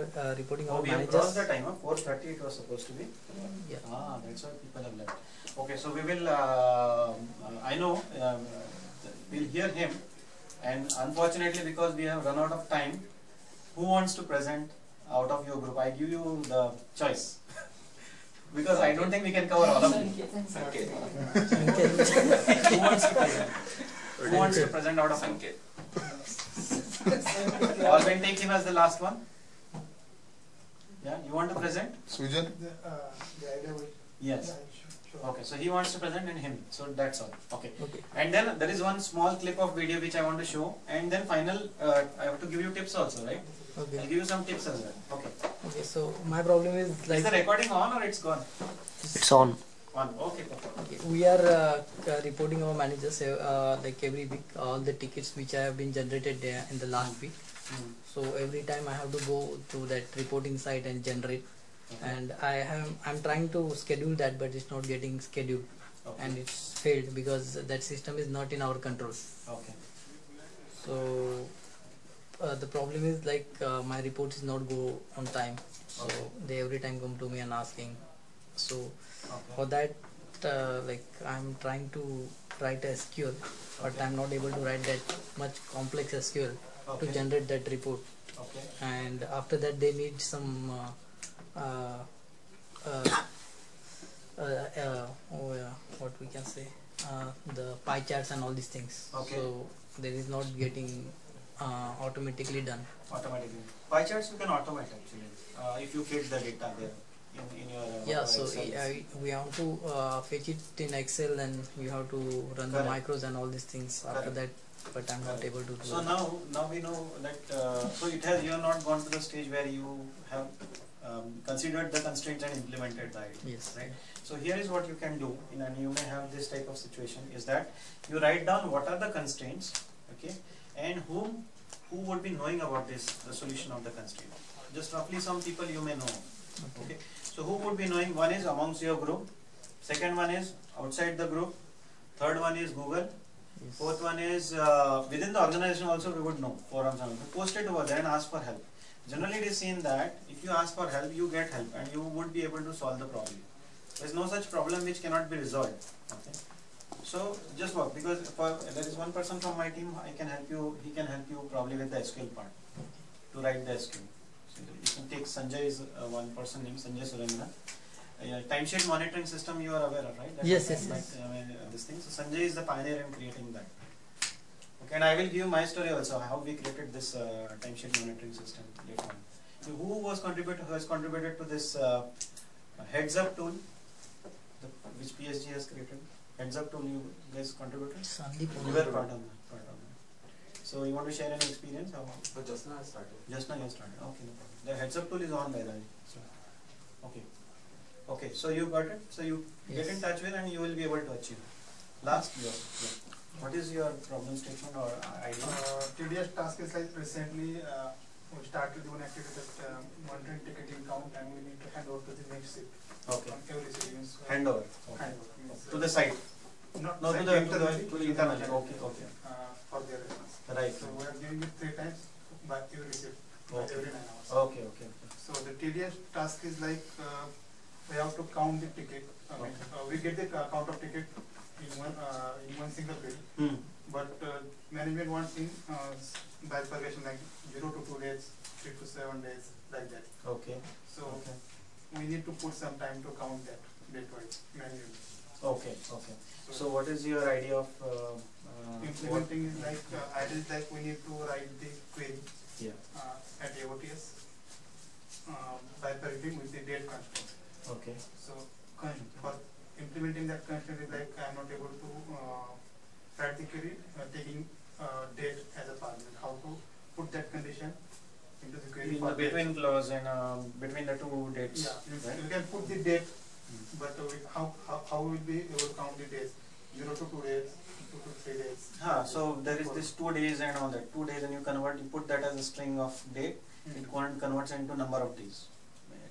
crossed the time, 4:30 it was supposed to be. Yeah. That's why people have left. Okay, so we will, I know, we'll hear him, and unfortunately because we have run out of time, who wants to present out of your group. I give you the choice. Because I don't think we can cover all of them. Sanket. Who wants to present? Who wants to present out of Sanket? Or when take him as the last one? Yeah, you want to present? Sujan? The idea will. Yes. Sure. Okay, so he wants to present and him. So that's all. Okay. Okay. And then there is one small clip of video which I want to show. And then final, I have to give you tips also, right? Okay. I'll give you some tips as well. Okay. Okay. So my problem is like. Is the recording on or it's gone? It's on. On. Okay, perfect. Okay. We are reporting our managers like every week all the tickets which have been generated in the last week. So every time I have to go to that reporting site and generate. Okay. And I'm trying to schedule that, but it's not getting scheduled. Okay. And it's failed because that system is not in our control. Okay. So the problem is like my reports is not go on time. So Okay. they every time come to me and asking. So Okay. for that like I'm trying to write a SQL, but Okay. I'm not able to write that much complex SQL Okay. to generate that report. Okay. And after that they need some what we can say, the pie charts and all these things. Okay. So there is not getting automatically done. Automatically. Pie charts you can automate actually. If you feed the data there in your Yeah, so Excel. we have to fetch it in Excel and we have to run the Correct. macros and all these things after Correct. that, but I'm not Correct. able to do So it. now we know that so it has, you have not gone to the stage where you have considered the constraints and implemented the idea. Yes. Right. So here is what you can do, and you may have this type of situation, is that you write down what are the constraints, okay, and who would be knowing about this, the solution of the constraint. Just roughly some people you may know. Okay. So who would be knowing? One is amongst your group, second one is outside the group, third one is Google, Yes. fourth one is within the organization also we would know. Forums and all. Post it over there and ask for help. Generally it is seen that if you ask for help, you get help and you would be able to solve the problem. There is no such problem which cannot be resolved. Okay. So just work, because there is one person from my team, I can help you. He can help you probably with the SQL part to write the SQL. So you can take Sanjay is one person named Sanjay Surendra. Timesheet monitoring system you are aware of, right? That Yes, is yes, yes. This thing. So Sanjay is the pioneer in creating that. Okay, and I will give you my story also how we created this timesheet monitoring system later on. So who has contributed to this heads up tool, which PSG has created? Heads up tool you guys contributed? Sandeep You were part of that. So you want to share any experience? How? But just now I started. Just now you started. Okay, no problem. The heads up tool is on by the way. So, okay. Okay, so you got it. So you get in touch with and you will be able to achieve. Last year. Yeah. What is your problem statement or idea? TDS task is like recently we started one activity that monitoring ticketing count and we need to hand over to the next shift. Okay. On every series. Handover. Okay. Handover. Means, To the site. Not No, site, to the internally. Okay, okay. For their reference. Right. So we are giving it 3 times by every shift, Okay. every 9 hours. Okay, okay. So the TDS task is like we have to count the ticket. We get the count of ticket in one single bill, but management wants in bifurcation like 0 to 2 days, 3 to 7 days, like that. Okay. So we need to put some time to count that date-wise manually. Okay, okay. So what is your idea of implementing is like idea is like we need to write the query at AOTS bifurcating with the date constraint. Okay. So for implementing that constraint is like I am not able to write the query taking date as a parameter. How to put that condition into the query? in the between clause and between the two dates? Yeah, right? you can put the date, but how will be able to count the days? 0 to 2 days, 2 to 3 days. So there is this 2 days and all that. 2 days and you put that as a string of date. It converts into number of days.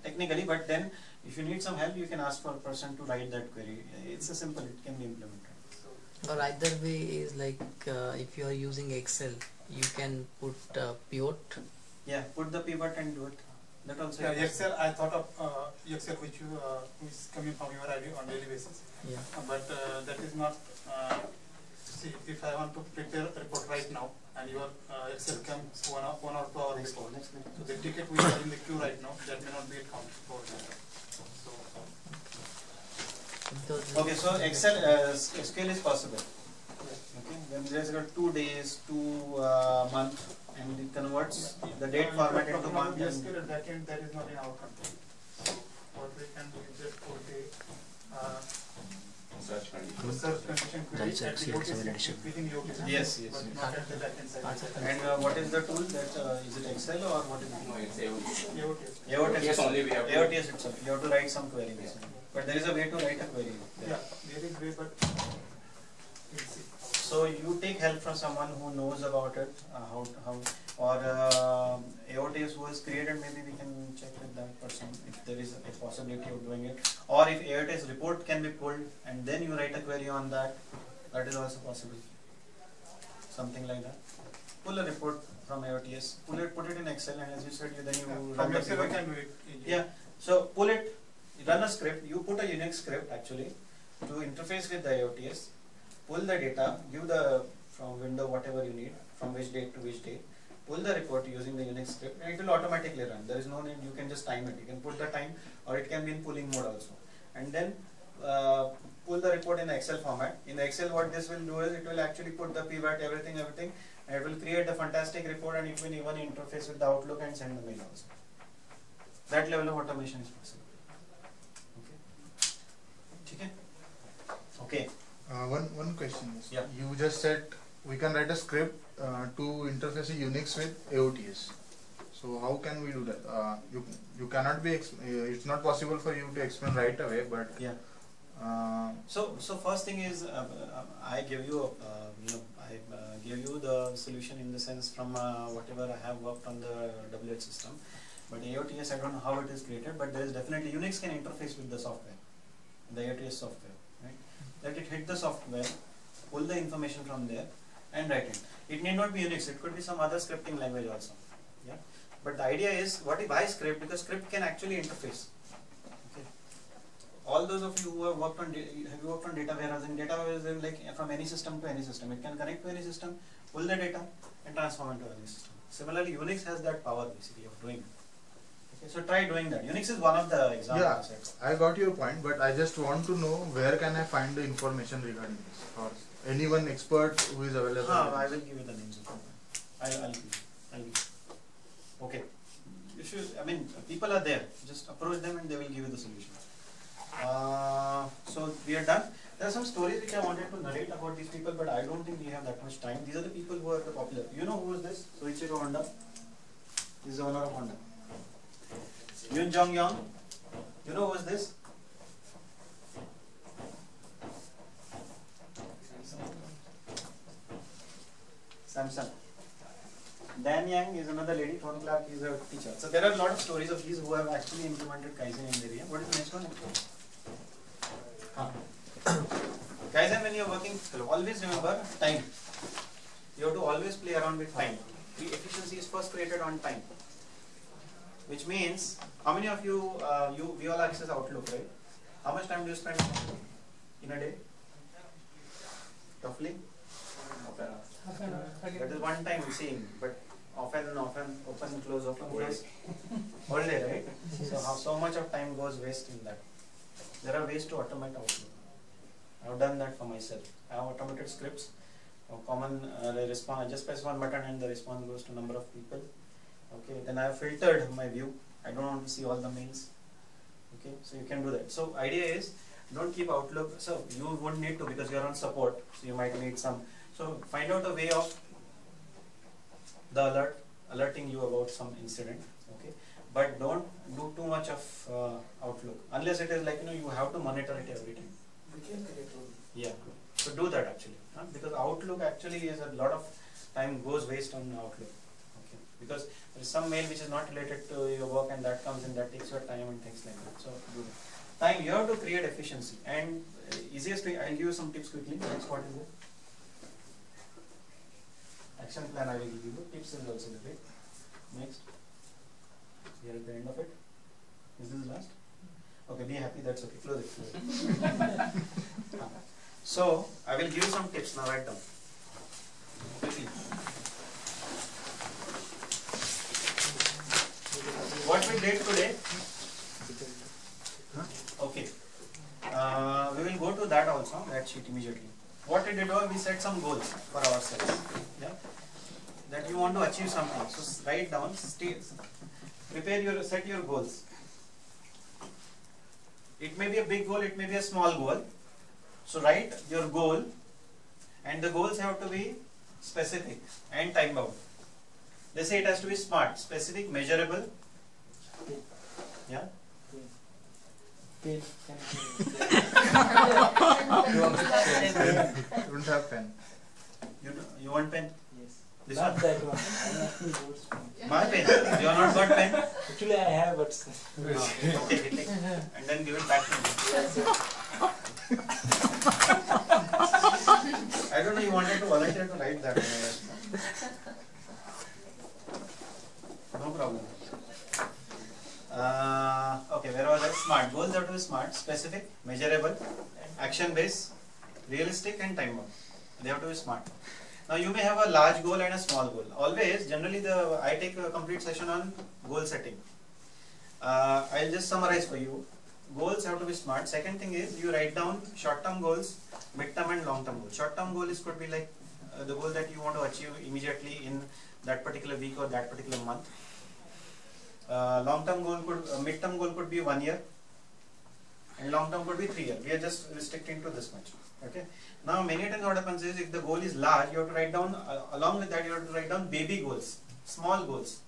Technically, but then if you need some help, you can ask for a person to write that query. It's a simple, it can be implemented. Or either way is like if you are using Excel, you can put pivot. Yeah, put the pivot and do it. That also. Yeah, Excel, I thought of Excel which is coming from your idea on daily basis. Yeah. But that is not See, if I want to prepare a report right now, and your Excel comes 1 or 2 hours before, so the ticket we are in the queue right now, that may not be counted for that. So, okay, so Excel SQL is possible. Okay, when there's got 2 days, 2 month, and it converts the date format into month. The SQL at that end, that is not in our control. So what we can do is just put the search condition query at the OTS within the OTS. Yes, but not at the backend side. And what is the tool that is it Excel or what is it? No, it's AOTS. AOTS only we have to AOTS itself. You have to write some query basically. But there is a way to write a query. Yeah, there is way, but we'll see. So you take help from someone who knows about it, how or AOTS who has created. Maybe we can check with that person if there is a possibility of doing it, or if AOTS report can be pulled and then you write a query on that. That is also possible. Something like that. Pull a report from AOTS, put it in Excel, and as you said, then you run from Excel we can do it. Yeah. So pull it, run a script. You put a Unix script actually to interface with the AOTS. Pull the data, give the from window whatever you need, from which date to which date. Pull the report using the Unix script, and it will automatically run. There is no need. You can just time it. You can put the time, or it can be in pulling mode also. And then pull the report in the Excel format. In the Excel, what this will do is it will actually put the pivot, everything, and it will create a fantastic report, and it will even interface with the Outlook and send the mail also. That level of automation is possible. Okay. Okay. One question is, yeah. You just said we can write a script to interface a Unix with AOTS. So how can we do that? You cannot be. It's not possible for you to explain right away. But yeah. So first thing is I give you give you the solution in the sense from whatever I have worked on the WH system. But AOTS, I don't know how it is created, but there is definitely Unix can interface with the software, the AOTS software, right? Let it hit the software, pull the information from there, and write it. It need not be Unix; it could be some other scripting language also. Yeah. But the idea is, why script? Because script can actually interface. Okay. All those of you who have worked on data warehousing, like from any system to any system, it can connect to any system, pull the data, and transform into any system. Similarly, Unix has that power basically of doing it. Okay, so try doing that. Unix is one of the examples. Yeah, I got your point, but I just want to know where can I find the information regarding this, or anyone expert who is available. I will give you the names of them. I'll give you. Okay. You should. I mean, people are there. Just approach them and they will give you the solution. So we are done. There are some stories which I wanted to narrate about these people, but I don't think we have that much time. These are the people who are the popular. You know who is this? Soichiro Honda. This is the owner of Honda. Yoon Jong Young. You know who is this? Samsung. Dan Yang is another lady. Ron Clark is a teacher. So there are a lot of stories of these who have actually implemented Kaizen in the area. What is the next one? Kaizen, when you are working, always remember time. You have to always play around with time. The efficiency is first created on time. Which means, how many of you, we all access Outlook, right? How much time do you spend in a day? Roughly? That is one time seeing, but often, open, close, all day, right? So much of time goes waste in that. There are ways to automate Outlook. I have done that for myself. I have automated scripts. Common response. I just press one button and the response goes to number of people. Okay. Then I have filtered my view. I don't want to see all the mails. Okay. So you can do that. So idea is, don't keep Outlook. So you won't need to because you are on support. So you might need some. So find out a way of the alerting you about some incident. Okay. But don't do too much of Outlook unless it is like you have to monitor it every time. We can create rule. Yeah. So do that actually, because Outlook actually is a lot of time goes waste on Outlook. Okay. Because there is some mail which is not related to your work and that comes in, that takes your time and things like that. So do that. Time, you have to create efficiency, and easiest way, I'll give you some tips quickly. Next, what is it? Action plan I will give you. Tips is also the way. Next. We are at the end of it. Is this last? Okay, be happy, that's okay. Close it. So I will give you some tips now. Write down quickly. What we did today? Okay. We will go to that also. That sheet immediately. What we did was we set some goals for ourselves. Yeah. That you want to achieve something. So write down. Set your goals. It may be a big goal. It may be a small goal. So write your goal, and the goals have to be specific and time bound. They say it has to be smart, specific, measurable. Yeah. You don't have pen. You want pen? Yes. This Not one? that one. I'm asking yours. My pen. You have not got pen? Actually, I have, but. Take it, and then give it back to me. I don't know. You wanted to volunteer to write that. No problem. Okay, where was I? Smart. Goals have to be smart, specific, measurable, action-based, realistic, and time-bound. They have to be smart. Now you may have a large goal and a small goal. Always, generally, I take a complete session on goal setting. I'll just summarize for you. Goals have to be smart. Second thing is you write down short-term goals, mid-term and long-term goals. Short-term goal could be like the goal that you want to achieve immediately in that particular week or that particular month. Long-term goal mid-term goal could be 1 year, and long-term could be 3 years. We are just restricting to this much. Okay. Now, many times what happens is if the goal is large, you have to write down along with that you have to write down baby goals, small goals,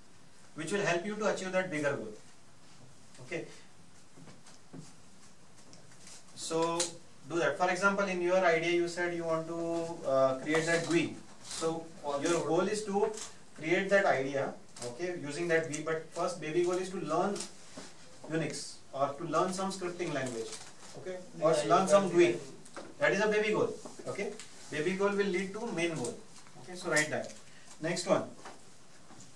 which will help you to achieve that bigger goal. Okay. So do that. For example, in your idea, you said you want to create that GUI. So your goal is to create that idea. Okay, using that GUI, but first baby goal is to learn Unix or to learn some scripting language. Okay, or learn some GUI. That is a baby goal. Okay, baby goal will lead to main goal. Okay, so write that. Next one.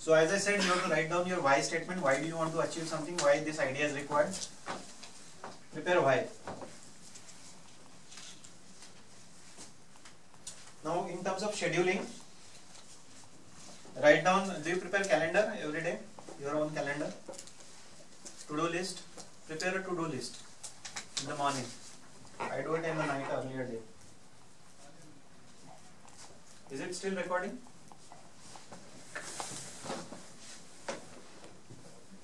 So as I said, you have to write down your why statement. Why do you want to achieve something? Why this idea is required? Prepare why. Now, in terms of scheduling, write down. Do you prepare calendar every day? Your own calendar. To-do list. Prepare a to-do list in the morning. I do it in the night, earlier day. Is it still recording?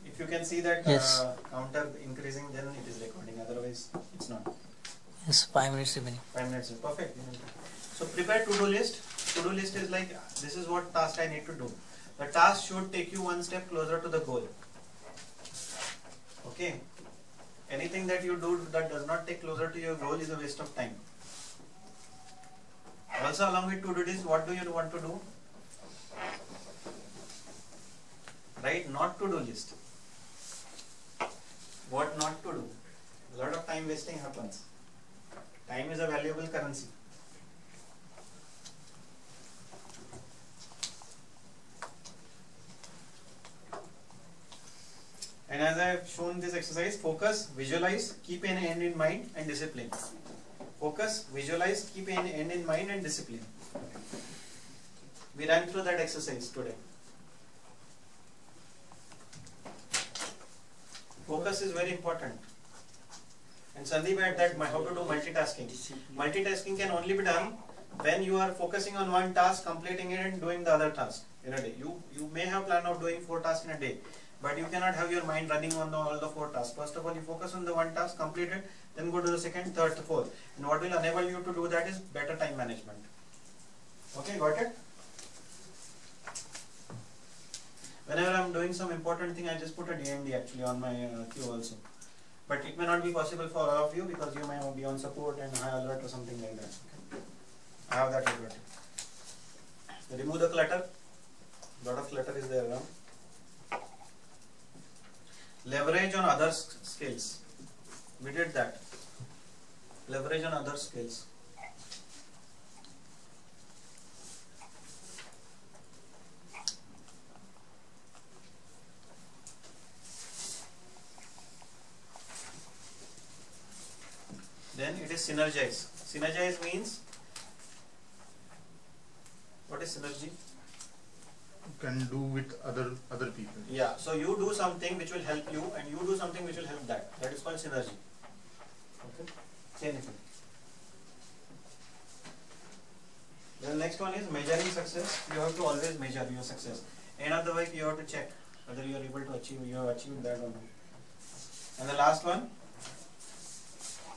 If you can see that yes. Counter increasing, then it is recording. Otherwise, it's not. Yes, 5 minutes remaining. 5 minutes is perfect. So prepare to-do list. To-do list is like, this is what task I need to do. The task should take you one step closer to the goal. Okay. Anything that you do that does not take closer to your goal is a waste of time. Also, along with to-do list, what do you want to do? Write not to-do list. What not to do? A lot of time wasting happens. Time is a valuable currency. And as I have shown this exercise, focus, visualize, keep an end in mind, and discipline. Focus, visualize, keep an end in mind, and discipline. We ran through that exercise today. Focus is very important. And Sandeep had that how to do multitasking. Multitasking can only be done when you are focusing on one task, completing it, and doing the other task in a day. You may have plan of doing 4 tasks in a day, but you cannot have your mind running on all the 4 tasks. First of all, you focus on the one task, complete it, then go to the second, third, fourth. And what will enable you to do that is better time management. Okay, got it? Whenever I am doing some important thing, I just put a DND actually on my queue also. But it may not be possible for all of you because you may be on support and high alert or something like that. Okay. I have that liberty. Remove the clutter. Lot of clutter is there around. Leverage on other skills. We did that. Leverage on other skills. Then it is synergize. Synergize means, what is synergy? Can do with other people. Yeah, so you do something which will help you and you do something which will help that. That is called synergy. Okay. Then the next one is measuring success. You have to always measure your success. End of the week you have to check whether you are able to achieve, you have achieved that or not. And the last one,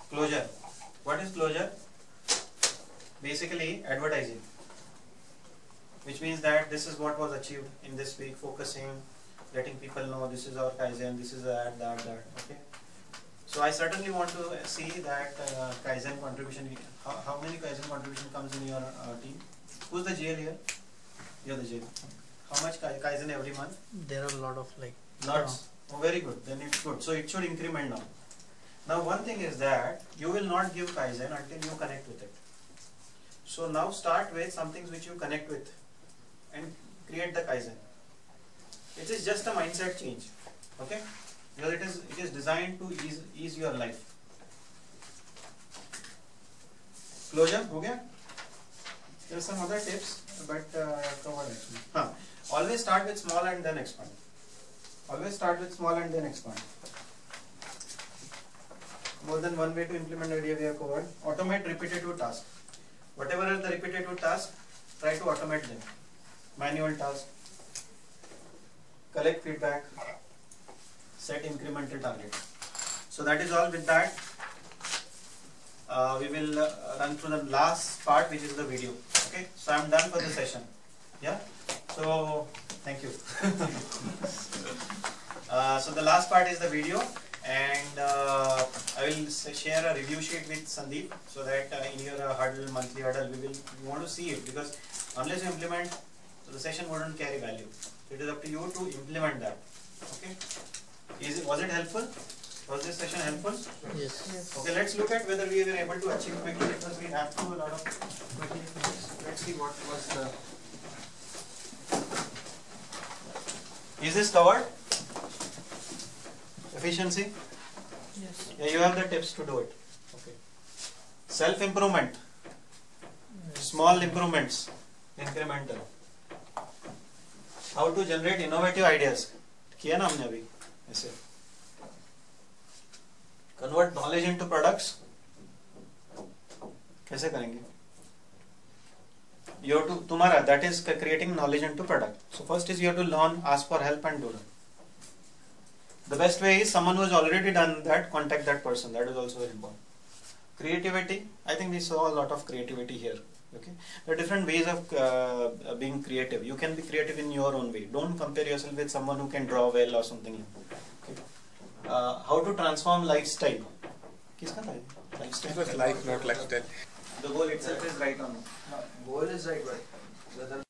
closure. What is closure? Basically advertising, which means that this is what was achieved in this week, focusing, letting people know this is our Kaizen, this is that. Okay. So I certainly want to see that Kaizen contribution. How many Kaizen contribution comes in your team? Who's the GL here? You're the GL. How much Kaizen every month? There are a lot of like. Lots. Oh, very good. Then it's good. So it should increment now. Now one thing is that you will not give Kaizen until you connect with it. So now start with some things which you connect with and create the Kaizen. It is just a mindset change. Okay? Because it is designed to ease your life. Closure, ho gaya? There are some other tips, but covered actually. Always start with small and then expand. Always start with small and then expand. More than one way to implement the idea we have covered. Automate repetitive tasks. Whatever are the repetitive tasks, try to automate them. Manual tasks. Collect feedback. Set incremental target. So that is all. With that, we will run through the last part, which is the video. Okay. So I am done for the session. Yeah. So thank you. So the last part is the video, and I will share a review sheet with Sandeep, so that in your monthly huddle, we want to see it, because unless you implement, so the session wouldn't carry value. So it is up to you to implement that. Okay. Was it helpful? Was this session helpful? Yes. Okay, let's look at whether we were able to achieve quickly, because we have to a lot of quickly finish. Let's see what was the. Is this covered? Efficiency? Yes. Yeah, you have the tips to do it. Okay. Self-improvement. Small improvements. Incremental. How to generate innovative ideas. किया ना हमने अभी ऐसे. Convert knowledge into products. कैसे करेंगे? You have to, तुम्हारा, that is creating knowledge into product. So first is you have to learn, ask for help and do it. The best way is someone who has already done that, contact that person. That is also very important. Creativity, I think we saw a lot of creativity here. Okay, there are different ways of being creative. You can be creative in your own way. Don't compare yourself with someone who can draw well or something. Okay. How to transform lifestyle. किसका था? Lifestyle. It was life, not lifestyle. The goal itself is right on. Goal is right, but whether